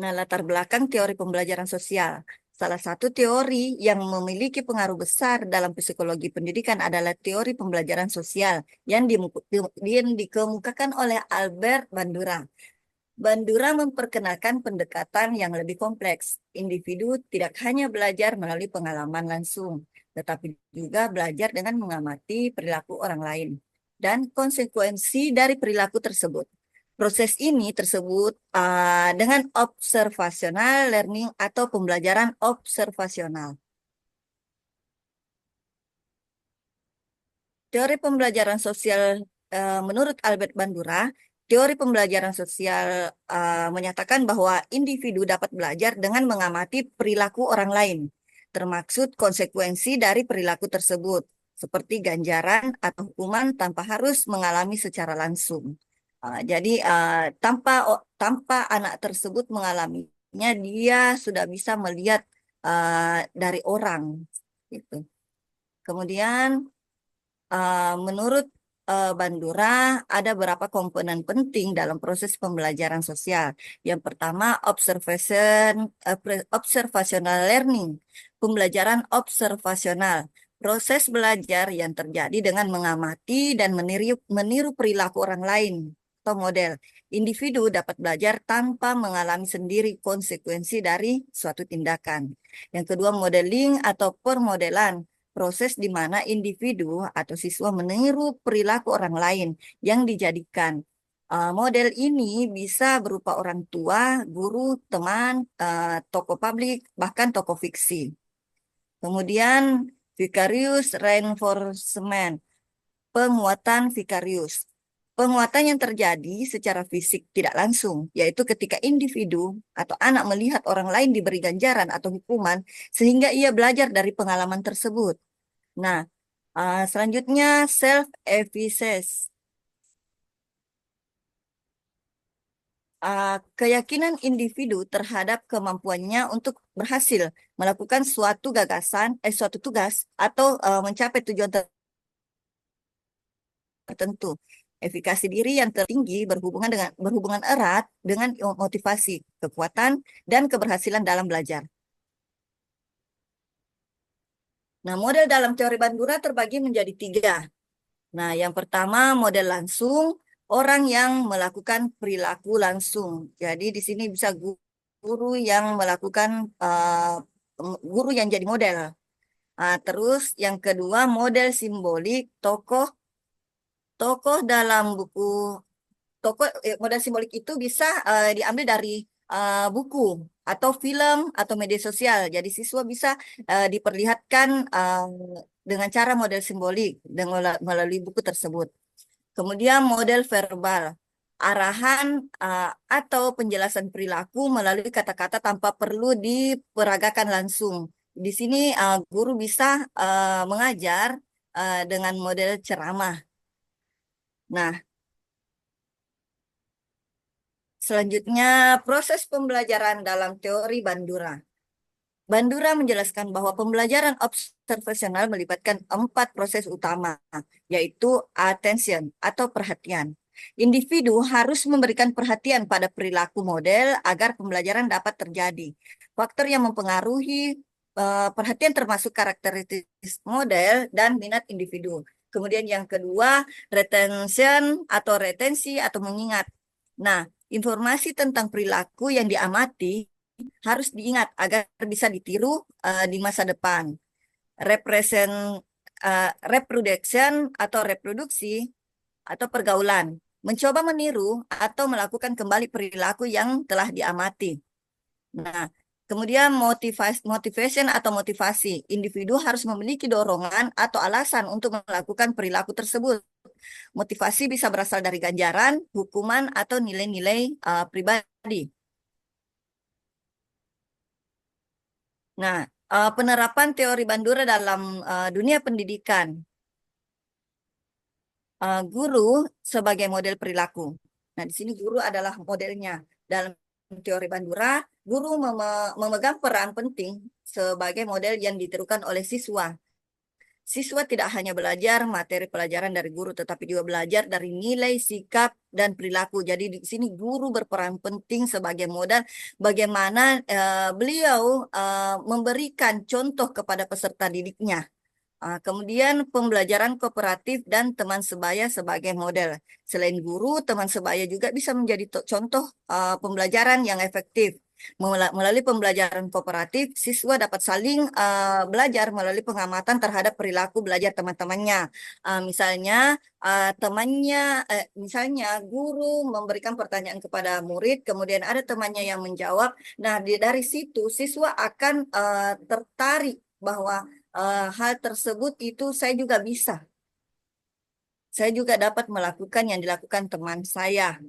Nah, latar belakang teori pembelajaran sosial. Salah satu teori yang memiliki pengaruh besar dalam psikologi pendidikan adalah teori pembelajaran sosial yang dikemukakan oleh Albert Bandura. Bandura memperkenalkan pendekatan yang lebih kompleks. Individu tidak hanya belajar melalui pengalaman langsung, tetapi juga belajar dengan mengamati perilaku orang lain dan konsekuensi dari perilaku tersebut. Proses ini tersebut dengan observational learning atau pembelajaran observasional. Teori pembelajaran sosial menurut Albert Bandura, teori pembelajaran sosial menyatakan bahwa individu dapat belajar dengan mengamati perilaku orang lain, termaksud konsekuensi dari perilaku tersebut, seperti ganjaran atau hukuman tanpa harus mengalami secara langsung. Jadi tanpa anak tersebut mengalaminya, dia sudah bisa melihat dari orang, gitu. Kemudian menurut Bandura, ada beberapa komponen penting dalam proses pembelajaran sosial. Yang pertama, observational learning, pembelajaran observasional. Proses belajar yang terjadi dengan mengamati dan meniru perilaku orang lain atau model. Individu dapat belajar tanpa mengalami sendiri konsekuensi dari suatu tindakan. Yang kedua, modeling atau permodelan, proses di mana individu atau siswa meniru perilaku orang lain yang dijadikan Model ini bisa berupa orang tua, guru, teman, tokoh publik, bahkan tokoh fiksi. Kemudian vicarious reinforcement, penguatan vicarious. Penguatan yang terjadi secara fisik tidak langsung, yaitu ketika individu atau anak melihat orang lain diberi ganjaran atau hukuman, sehingga ia belajar dari pengalaman tersebut. Nah, selanjutnya self-efficacy. Keyakinan individu terhadap kemampuannya untuk berhasil melakukan suatu tugas atau mencapai tujuan tertentu. Efikasi diri yang tertinggi berhubungan erat dengan motivasi, kekuatan, dan keberhasilan dalam belajar. Nah, model dalam teori Bandura terbagi menjadi 3. Nah, yang pertama model langsung, orang yang melakukan perilaku langsung. Jadi di sini bisa guru yang melakukan guru yang jadi model. Terus yang kedua model simbolik, tokoh dalam buku model simbolik itu bisa diambil dari buku atau film atau media sosial. Jadi siswa bisa diperlihatkan dengan cara model simbolik melalui buku tersebut. Kemudian model verbal, arahan atau penjelasan perilaku melalui kata-kata tanpa perlu diperagakan langsung. Di sini guru bisa mengajar dengan model ceramah. Nah, selanjutnya proses pembelajaran dalam teori Bandura. Bandura menjelaskan bahwa pembelajaran observasional melibatkan 4 proses utama, yaitu attention atau perhatian. Individu harus memberikan perhatian pada perilaku model agar pembelajaran dapat terjadi. Faktor yang mempengaruhi perhatian termasuk karakteristik model dan minat individu. Kemudian yang kedua, retention atau retensi atau mengingat. Nah, informasi tentang perilaku yang diamati harus diingat agar bisa ditiru di masa depan. Reproduction atau reproduksi atau pergaulan, mencoba meniru atau melakukan kembali perilaku yang telah diamati. Nah, kemudian motivation atau motivasi, individu harus memiliki dorongan atau alasan untuk melakukan perilaku tersebut. Motivasi bisa berasal dari ganjaran, hukuman, atau nilai-nilai pribadi. Nah, penerapan teori Bandura dalam dunia pendidikan. Guru sebagai model perilaku. Nah, di sini guru adalah modelnya. Dalam teori Bandura, guru memegang peran penting sebagai model yang ditirukan oleh siswa. Siswa tidak hanya belajar materi pelajaran dari guru, tetapi juga belajar dari nilai, sikap, dan perilaku. Jadi di sini guru berperan penting sebagai modal bagaimana beliau memberikan contoh kepada peserta didiknya. Kemudian pembelajaran kooperatif dan teman sebaya sebagai model. Selain guru, teman sebaya juga bisa menjadi contoh pembelajaran yang efektif. Melalui pembelajaran kooperatif, siswa dapat saling belajar melalui pengamatan terhadap perilaku belajar teman-temannya. Misalnya guru memberikan pertanyaan kepada murid, kemudian ada temannya yang menjawab. Nah, dari situ siswa akan tertarik bahwa hal tersebut itu saya juga bisa. Saya juga dapat melakukan yang dilakukan teman saya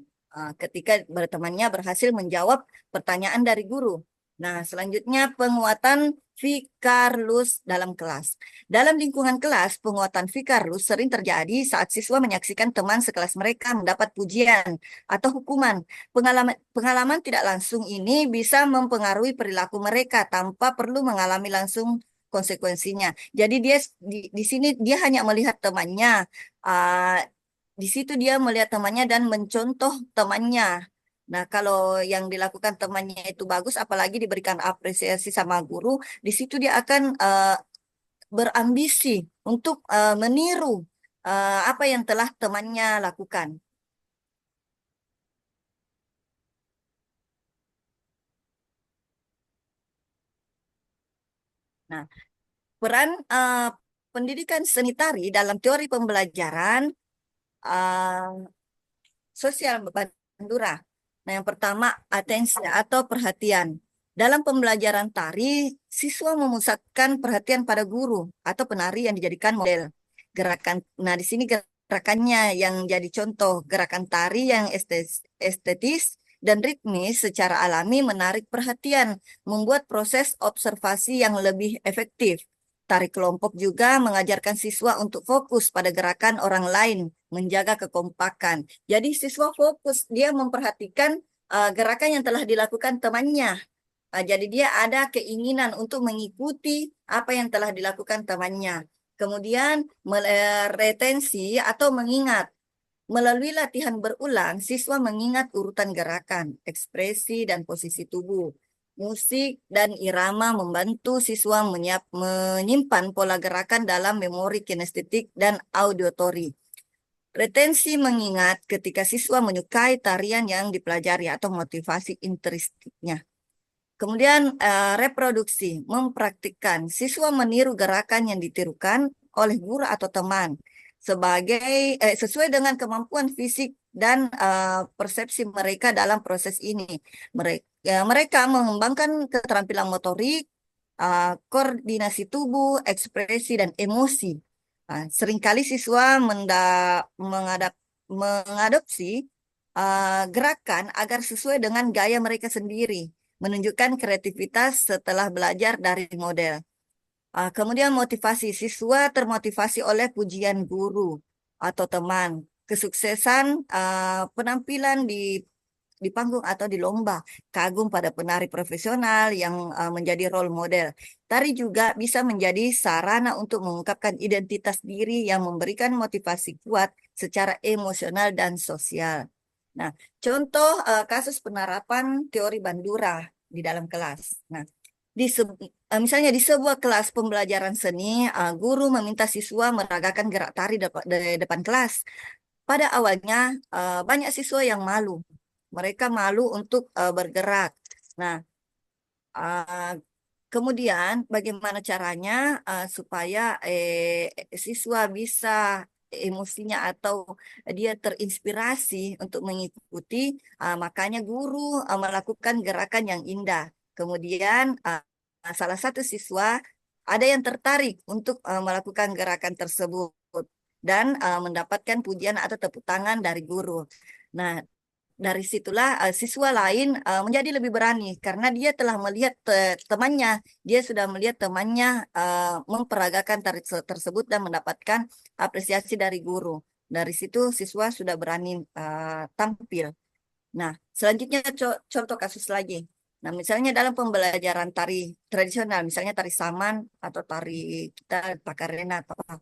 ketika temannya berhasil menjawab pertanyaan dari guru. Nah, selanjutnya penguatan Vikarlus dalam kelas. Dalam lingkungan kelas, penguatan Vikarlus sering terjadi saat siswa menyaksikan teman sekelas mereka mendapat pujian atau hukuman. Pengalaman tidak langsung ini bisa mempengaruhi perilaku mereka tanpa perlu mengalami langsung konsekuensinya. Jadi dia di sini dia hanya melihat temannya. Uh, di situ dia melihat temannya dan mencontoh temannya. Nah, kalau yang dilakukan temannya itu bagus, apalagi diberikan apresiasi sama guru, di situ dia akan berambisi untuk meniru apa yang telah temannya lakukan. Nah, peran pendidikan seni tari dalam teori pembelajaran sosial Bandura. Nah, yang pertama atensi atau perhatian. Dalam pembelajaran tari, siswa memusatkan perhatian pada guru atau penari yang dijadikan model gerakan. Nah, di sini gerakannya yang jadi contoh, gerakan tari yang estetis dan ritmis secara alami menarik perhatian, membuat proses observasi yang lebih efektif. Tari kelompok juga mengajarkan siswa untuk fokus pada gerakan orang lain, menjaga kekompakan. Jadi siswa fokus, dia memperhatikan gerakan yang telah dilakukan temannya. Jadi dia ada keinginan untuk mengikuti apa yang telah dilakukan temannya. Kemudian retensi atau mengingat. Melalui latihan berulang, siswa mengingat urutan gerakan, ekspresi, dan posisi tubuh. Musik dan irama membantu siswa menyimpan pola gerakan dalam memori kinestetik dan auditory. Retensi mengingat ketika siswa menyukai tarian yang dipelajari atau motivasi intrinstiknya. Kemudian reproduksi, mempraktikkan. Siswa meniru gerakan yang ditirukan oleh guru atau teman sesuai dengan kemampuan fisik dan persepsi mereka dalam proses ini. Mereka mengembangkan keterampilan motorik, koordinasi tubuh, ekspresi, dan emosi. Seringkali siswa mengadopsi gerakan agar sesuai dengan gaya mereka sendiri, menunjukkan kreativitas setelah belajar dari model. Kemudian motivasi, siswa termotivasi oleh pujian guru atau teman, kesuksesan penampilan di panggung atau di lomba, kagum pada penari profesional yang menjadi role model. Tari juga bisa menjadi sarana untuk mengungkapkan identitas diri yang memberikan motivasi kuat secara emosional dan sosial. Nah, contoh kasus penerapan teori Bandura di dalam kelas. Nah, misalnya di sebuah kelas pembelajaran seni, guru meminta siswa meragakan gerak tari di depan kelas. Pada awalnya, banyak siswa yang malu. Mereka malu untuk bergerak. Nah, kemudian bagaimana caranya supaya siswa bisa emosinya atau dia terinspirasi untuk mengikuti, makanya guru melakukan gerakan yang indah. Kemudian salah satu siswa ada yang tertarik untuk melakukan gerakan tersebut dan mendapatkan pujian atau tepuk tangan dari guru. Nah, dari situlah siswa lain menjadi lebih berani karena dia telah melihat temannya, dia sudah melihat temannya memperagakan tari tersebut dan mendapatkan apresiasi dari guru. Dari situ siswa sudah berani tampil. Nah, selanjutnya contoh kasus lagi. Nah, misalnya dalam pembelajaran tari tradisional, misalnya tari saman atau tari kita pakarena atau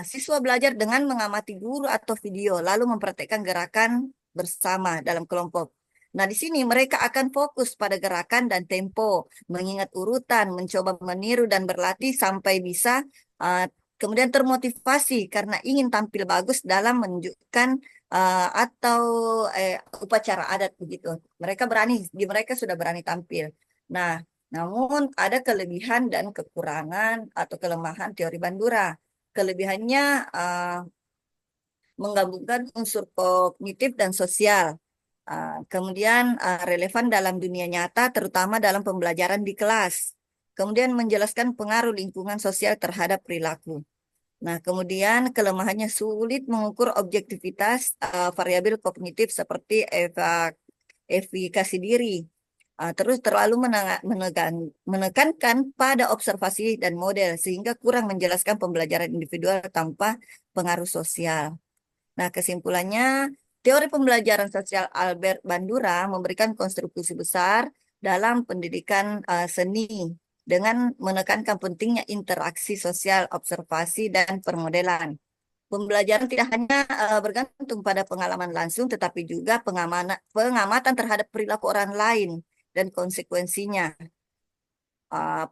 siswa belajar dengan mengamati guru atau video, lalu mempraktekkan gerakan bersama dalam kelompok. Nah, di sini mereka akan fokus pada gerakan dan tempo, mengingat urutan, mencoba meniru dan berlatih sampai bisa, kemudian termotivasi karena ingin tampil bagus dalam menunjukkan atau upacara adat begitu. Mereka sudah berani tampil. Nah, namun ada kelebihan dan kekurangan atau kelemahan teori Bandura. Kelebihannya menggabungkan unsur kognitif dan sosial. Kemudian relevan dalam dunia nyata, terutama dalam pembelajaran di kelas. Kemudian menjelaskan pengaruh lingkungan sosial terhadap perilaku. Nah, kemudian kelemahannya sulit mengukur objektivitas variabel kognitif seperti efikasi diri. Terus terlalu menekankan pada observasi dan model sehingga kurang menjelaskan pembelajaran individual tanpa pengaruh sosial. Nah, kesimpulannya, teori pembelajaran sosial Albert Bandura memberikan kontribusi besar dalam pendidikan seni dengan menekankan pentingnya interaksi sosial, observasi, dan permodelan. Pembelajaran tidak hanya bergantung pada pengalaman langsung, tetapi juga pengamatan terhadap perilaku orang lain dan konsekuensinya.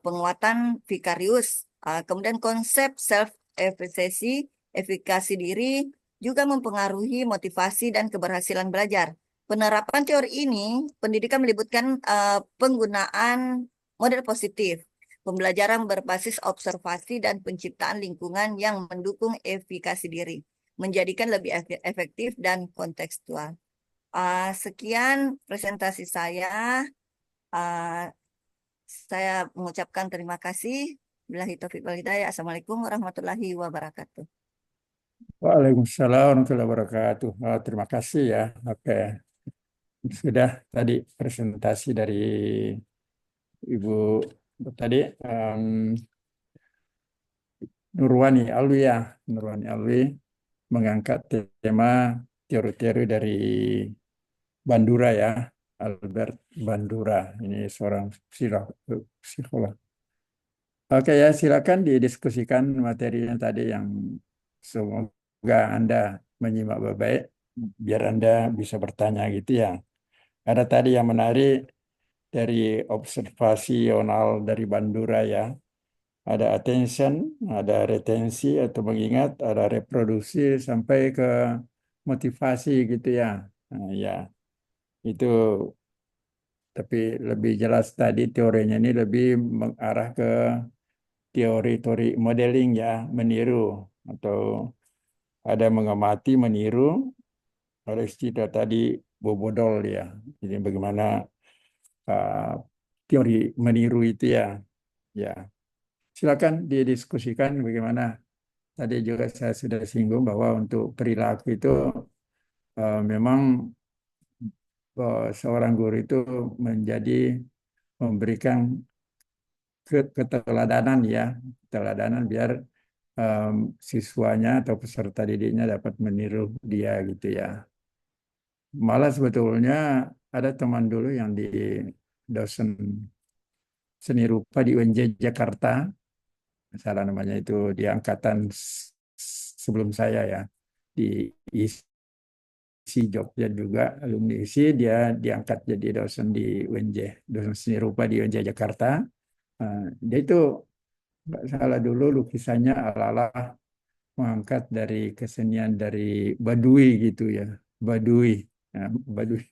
Penguatan vikarius, kemudian konsep self-efficacy, efikasi diri, juga mempengaruhi motivasi dan keberhasilan belajar. Penerapan teori ini, pendidikan melibatkan penggunaan model positif, pembelajaran berbasis observasi dan penciptaan lingkungan yang mendukung efikasi diri, menjadikan lebih efektif dan kontekstual. Sekian presentasi saya. Ah, saya mengucapkan terima kasih. Billahi taufiq wal hidayah. Assalamualaikum warahmatullahi wabarakatuh. Waalaikumsalam warahmatullahi wabarakatuh. Oh, terima kasih ya. Oke, sudah tadi presentasi dari Ibu tadi Nurwani Alwi ya. Nurwani Alwi mengangkat tema teori-teori dari Bandura ya. Albert Bandura. Ini seorang psikolog. Oke ya, silakan didiskusikan materi yang tadi yang semoga Anda menyimak baik-baik biar Anda bisa bertanya gitu ya. Ada tadi yang menarik dari observasional dari Bandura ya. Ada attention, ada retensi atau mengingat, ada reproduksi sampai ke motivasi gitu ya. Nah, ya, itu tapi lebih jelas tadi teorinya ini lebih mengarah ke teori-teori modeling ya, meniru atau ada mengamati, meniru, ada istilah tadi bobodol ya. Jadi bagaimana uh, teori meniru itu ya. Ya, silakan didiskusikan bagaimana. Tadi juga saya sudah singgung bahwa untuk perilaku itu memang seorang guru itu menjadi memberikan keteladanan ya, keteladanan biar siswanya atau peserta didiknya dapat meniru dia gitu ya. Malah sebetulnya ada teman dulu yang di dosen seni rupa di UNJ Jakarta, salah namanya itu di angkatan sebelum saya ya, di ISI Jogja juga, alumni ISI, dia diangkat jadi dosen di UNJ, dosen seni rupa di UNJ Jakarta. Dia itu nggak salah dulu lukisannya ala-ala mengangkat dari kesenian dari Baduy gitu ya, Baduy, ya, Baduy.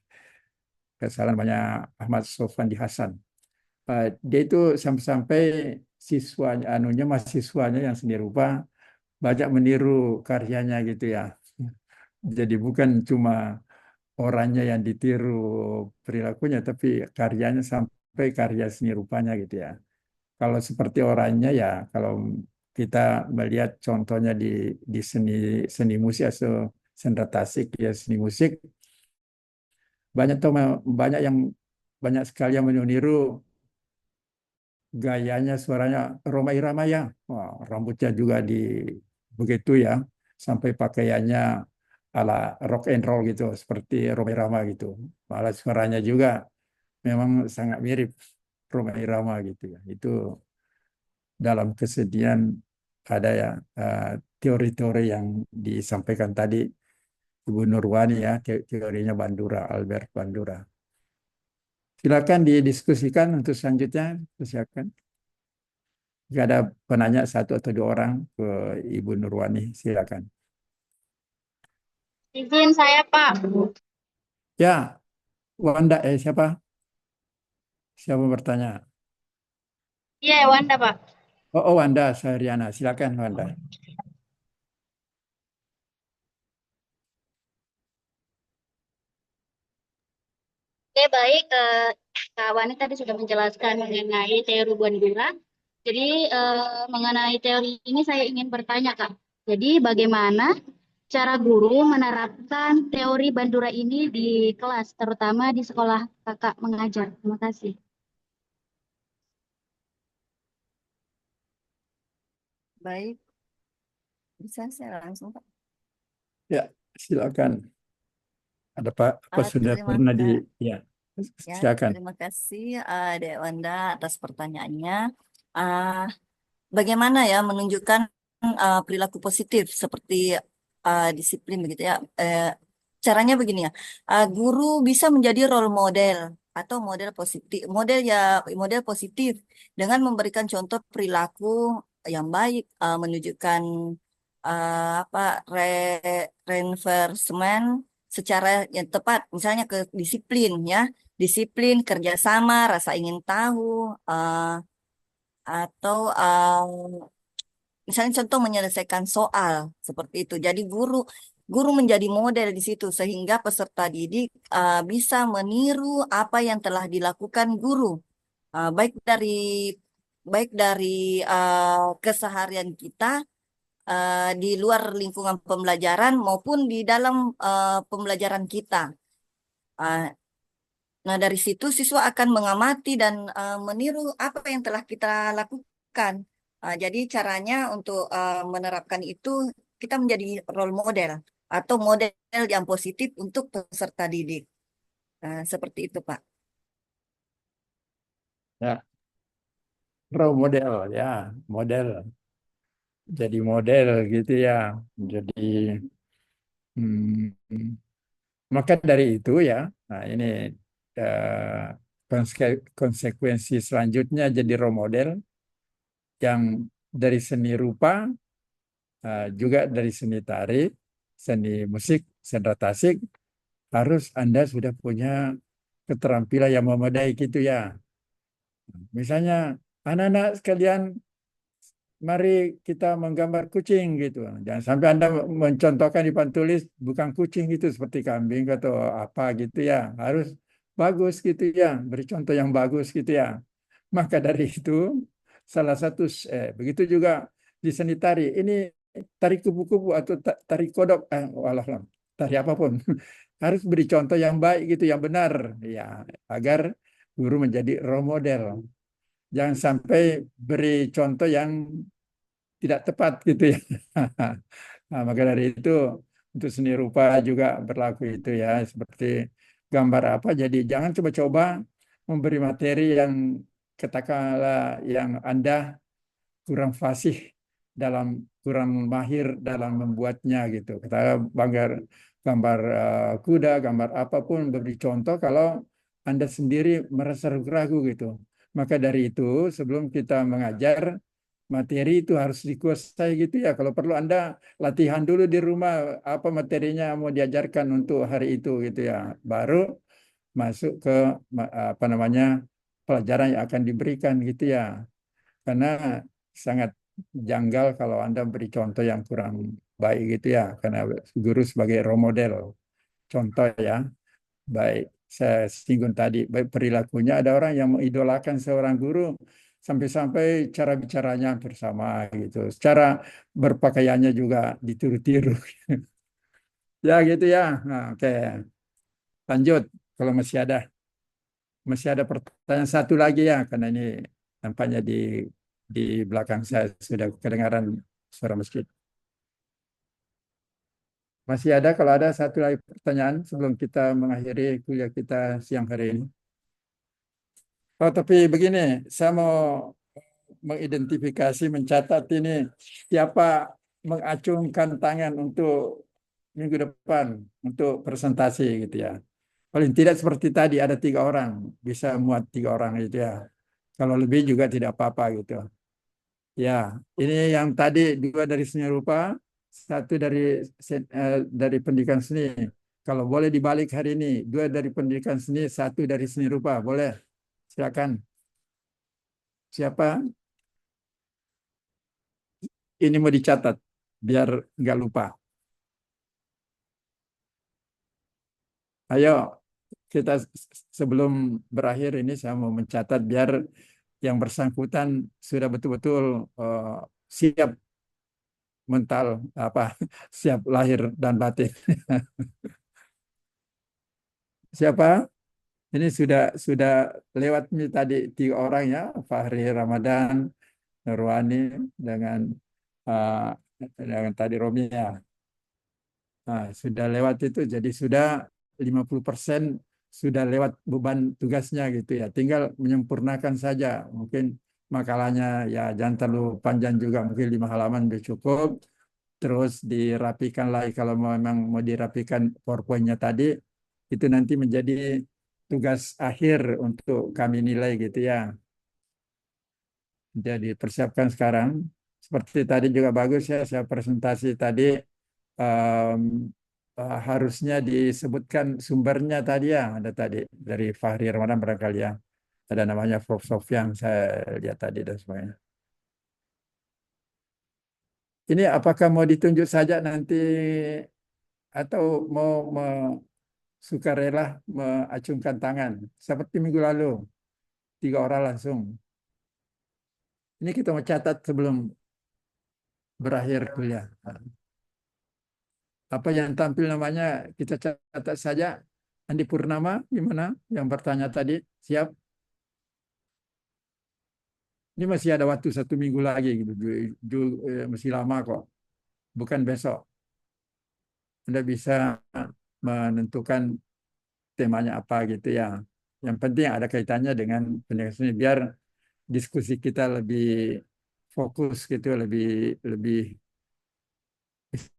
Kesalahan banyak Ahmad Sofandi Hasan. Dia itu sampai-sampai siswanya, anunya mahasiswanya yang seni rupa banyak meniru karyanya gitu ya. Jadi bukan cuma orangnya yang ditiru perilakunya, tapi karyanya sampai karya seni rupanya gitu ya. Kalau seperti orangnya ya, kalau kita melihat contohnya di seni seni musik atau seni tasik ya seni musik banyak tuh banyak yang banyak sekali yang meniru gayanya suaranya Rhoma Irama ya. Wah, rambutnya juga di begitu ya sampai pakaiannya ala rock and roll gitu seperti Rhoma Irama gitu. Malah suaranya juga memang sangat mirip Rhoma Irama gitu ya. Itu dalam kesedihan ada ya teori-teori yang disampaikan tadi Ibu Nurwani ya, teorinya Bandura, Albert Bandura. Silakan didiskusikan untuk selanjutnya. Silakan. Jika ada penanya satu atau dua orang ke Ibu Nurwani, silakan. Izin saya, Pak. Ya, Wanda, siapa? Siapa bertanya? Iya, Wanda, Pak. Oh, Wanda, Sahriana. Silakan, Wanda. Oke, baik. Kak Wani tadi sudah menjelaskan mengenai teori Bandura. Jadi, mengenai teori ini saya ingin bertanya, Kak. Jadi, bagaimana cara guru menerapkan teori Bandura ini di kelas, terutama di sekolah Kakak mengajar? Terima kasih. Baik, bisa saya langsung, Pak. Ya, silakan. Ada Pak, apa sudah Terima pernah di kasih. ya, Ya, silakan. terima kasih Dek Wanda atas pertanyaannya. Ah, Bagaimana ya menunjukkan perilaku positif seperti disiplin begitu ya. Caranya begini ya. Guru bisa menjadi role model atau model positif dengan memberikan contoh perilaku yang baik, menunjukkan apa reinforcement secara yang tepat, misalnya ke disiplin ya, disiplin, kerjasama, rasa ingin tahu, atau misalnya contoh menyelesaikan soal seperti itu. Jadi guru guru menjadi model di situ sehingga peserta didik bisa meniru apa yang telah dilakukan guru. Uh, baik dari baik dari keseharian kita di luar lingkungan pembelajaran maupun di dalam pembelajaran kita. Uh, Nah, dari situ siswa akan mengamati dan meniru apa yang telah kita lakukan. Jadi caranya untuk menerapkan itu kita menjadi role model atau model yang positif untuk peserta didik. Seperti itu, Pak. Ya, role model ya, model. Jadi model gitu ya. Jadi hmm, maka dari itu ya, nah ini konsekuensi selanjutnya jadi role model yang dari seni rupa, juga dari seni tari, seni musik, seni tasik, harus Anda sudah punya keterampilan yang memadai gitu ya. Misalnya anak-anak sekalian, mari kita menggambar kucing gitu. Jangan sampai Anda mencontohkan di papan tulis bukan kucing gitu seperti kambing atau apa gitu ya. Harus bagus gitu ya, beri contoh yang bagus gitu ya. Maka dari itu salah satu begitu juga di seni tari. Ini tari kupu-kupu atau tari kodok, walah, tari apapun. Harus beri contoh yang baik gitu, yang benar ya, agar guru menjadi role model. Jangan sampai beri contoh yang tidak tepat gitu ya. Nah, maka dari itu untuk seni rupa juga berlaku itu ya, seperti gambar apa. Jadi jangan coba-coba memberi materi yang katakanlah yang Anda kurang fasih dalam, kurang mahir dalam membuatnya gitu. Kita gambar gambar kuda, gambar apapun beri contoh kalau Anda sendiri merasa ragu-ragu gitu. Maka dari itu sebelum kita mengajar materi itu harus dikuasai gitu ya. Kalau perlu Anda latihan dulu di rumah apa materinya mau diajarkan untuk hari itu gitu ya. Baru masuk ke apa namanya pelajaran yang akan diberikan gitu ya. Karena sangat janggal kalau Anda beri contoh yang kurang baik gitu ya. Karena guru sebagai role model. Contoh ya, baik saya singgung tadi, baik perilakunya ada orang yang mengidolakan seorang guru sampai-sampai cara bicaranya hampir sama gitu. Secara berpakaiannya juga ditiru-tiru. Ya gitu ya. Nah, oke. Lanjut kalau masih ada pertanyaan satu lagi ya, karena ini nampaknya di belakang saya sudah kedengaran suara masjid. Masih ada, kalau ada satu lagi pertanyaan sebelum kita mengakhiri kuliah kita siang hari ini. Oh, tapi begini, saya mau mengidentifikasi, mencatat ini siapa mengacungkan tangan untuk minggu depan untuk presentasi gitu ya. Paling tidak seperti tadi ada 3 orang, bisa muat 3 orang itu ya. Kalau lebih juga tidak apa-apa gitu. Ya, ini yang tadi 2 dari seni rupa, 1 dari pendidikan seni. Kalau boleh dibalik hari ini, 2 dari pendidikan seni, 1 dari seni rupa, boleh? Silakan. Siapa? Ini mau dicatat biar nggak lupa. Ayo, kita sebelum berakhir ini saya mau mencatat biar yang bersangkutan sudah betul-betul siap mental apa siap lahir dan batin. Siapa? Ini sudah lewat ini tadi 3 orang ya, Fahri Ramadan, Nurwani uh, dengan tadi Romi ya. Nah, sudah lewat itu, jadi sudah 50% sudah lewat beban tugasnya gitu ya. Tinggal menyempurnakan saja. Mungkin makalahnya ya jangan terlalu panjang juga, mungkin 5 halaman sudah cukup. Terus dirapikan lagi kalau memang mau dirapikan PowerPoint-nya tadi, itu nanti menjadi tugas akhir untuk kami nilai gitu ya. Jadi persiapkan sekarang. Seperti tadi juga bagus ya, saya presentasi tadi um, harusnya disebutkan sumbernya tadi ya, ada tadi dari Fahri Ramadan barangkali ya. Ada namanya Prof. Sofyan, saya lihat tadi dan sebagainya. Ini apakah mau ditunjuk saja nanti atau mau sukarela mengacungkan tangan seperti minggu lalu 3 orang langsung. Ini kita mau catat sebelum berakhir kuliah. Apa yang tampil namanya kita catat saja. Andi Purnama, gimana? Yang bertanya tadi, siap? Ini masih ada waktu 1 minggu lagi, gitu. Masih lama kok. Bukan besok. Anda bisa menentukan temanya apa gitu ya. Yang penting ada kaitannya dengan pendidikan seni, biar diskusi kita lebih fokus gitu, lebih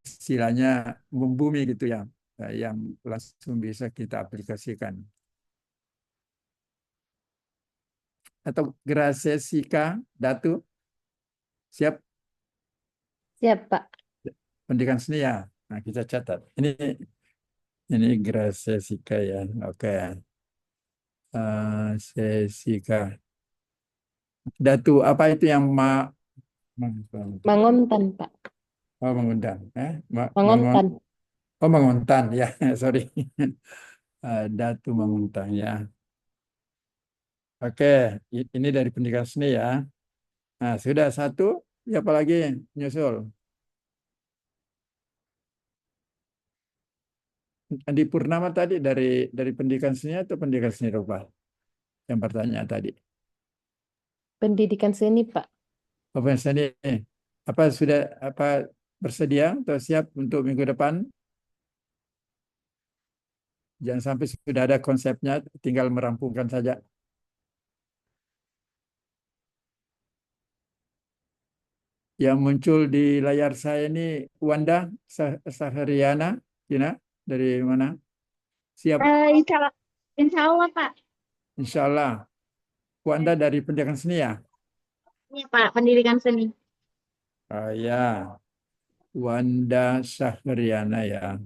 istilahnya membumi gitu ya, yang langsung bisa kita aplikasikan. Atau Gracesika Datu, siap? Siap, Pak. Pendidikan seni ya. Nah, kita catat. Ini Gracesika ya. Oke. Sesika. Datu, apa itu yang Mangontan, Pak. mengundang? Mangontan. Mengontan ya. Sorry. Datu menguntang ya. Oke, ini dari pendidikan seni ya. Nah, sudah 1, ya apalagi nyusul. Andi Purnama tadi dari pendidikan seni atau pendidikan seni rupa? Yang pertanyaan tadi. Pendidikan seni, Pak. Bapak seni, apa sudah bersedia atau siap untuk minggu depan? Jangan sampai sudah ada konsepnya, tinggal merampungkan saja. Yang muncul di layar saya ini Wanda Sahariana, Gina, dari mana? Siap, Insya Allah, Pak. insya Allah. Wanda dari pendidikan seni ya? Ini Pak, pendidikan seni. Ya, Wanda Sahariana ya.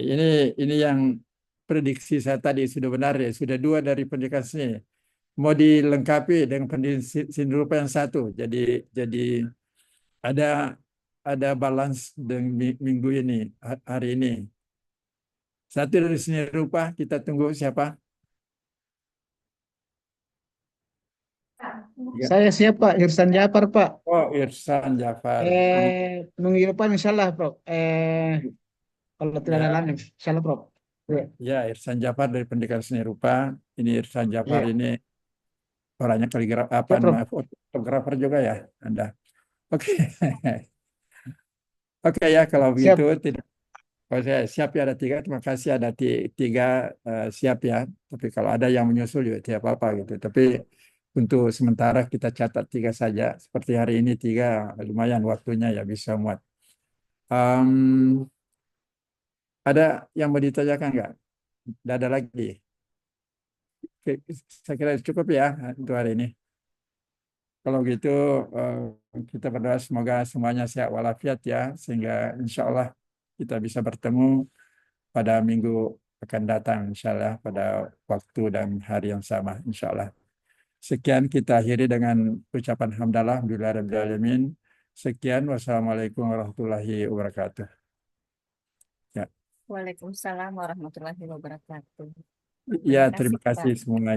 Ini yang prediksi saya tadi sudah benar ya, sudah 2 dari pendidikan seni. Mau dilengkapi dengan pendidikan seni rupa yang 1. Jadi ada balance dengan minggu ini, hari ini. 1 dari seni rupa, kita tunggu siapa? Ya. Saya siap Pak, Irsan Jafar Pak. Oh, Irsan Jafar. Minggu depan insya Allah Prof. Kalau tidak ada Ya. lain, insya Allah Prof. Ya, Irsan Jafar dari pendidikan seni rupa. Ini Irsan Jafar Iya. ini orangnya Ya, Prof. fotografer juga ya, Anda. Oke. Oke ya, kalau Siap. begitu tidak. Kalau saya siap ya, ada 3. Terima kasih ada 3 siap ya. Tapi kalau ada yang menyusul juga tidak apa-apa gitu. Tapi untuk sementara kita catat 3 saja. Seperti hari ini 3 lumayan waktunya ya, bisa muat. Ada yang mau ditanyakan nggak? Tidak ada lagi. Oke, saya kira cukup ya untuk hari ini. Kalau gitu kita berdoa semoga semuanya sehat walafiat ya, sehingga insya Allah kita bisa bertemu pada minggu akan datang, insya Allah pada waktu dan hari yang sama, insya Allah. Sekian, kita akhiri dengan ucapan hamdalah, alhamdulillahirabbil alamin. Sekian, wassalamualaikum warahmatullahi wabarakatuh. Ya. Waalaikumsalam warahmatullahi wabarakatuh. Ya, Terima terima kasih, Pak. kasih semuanya.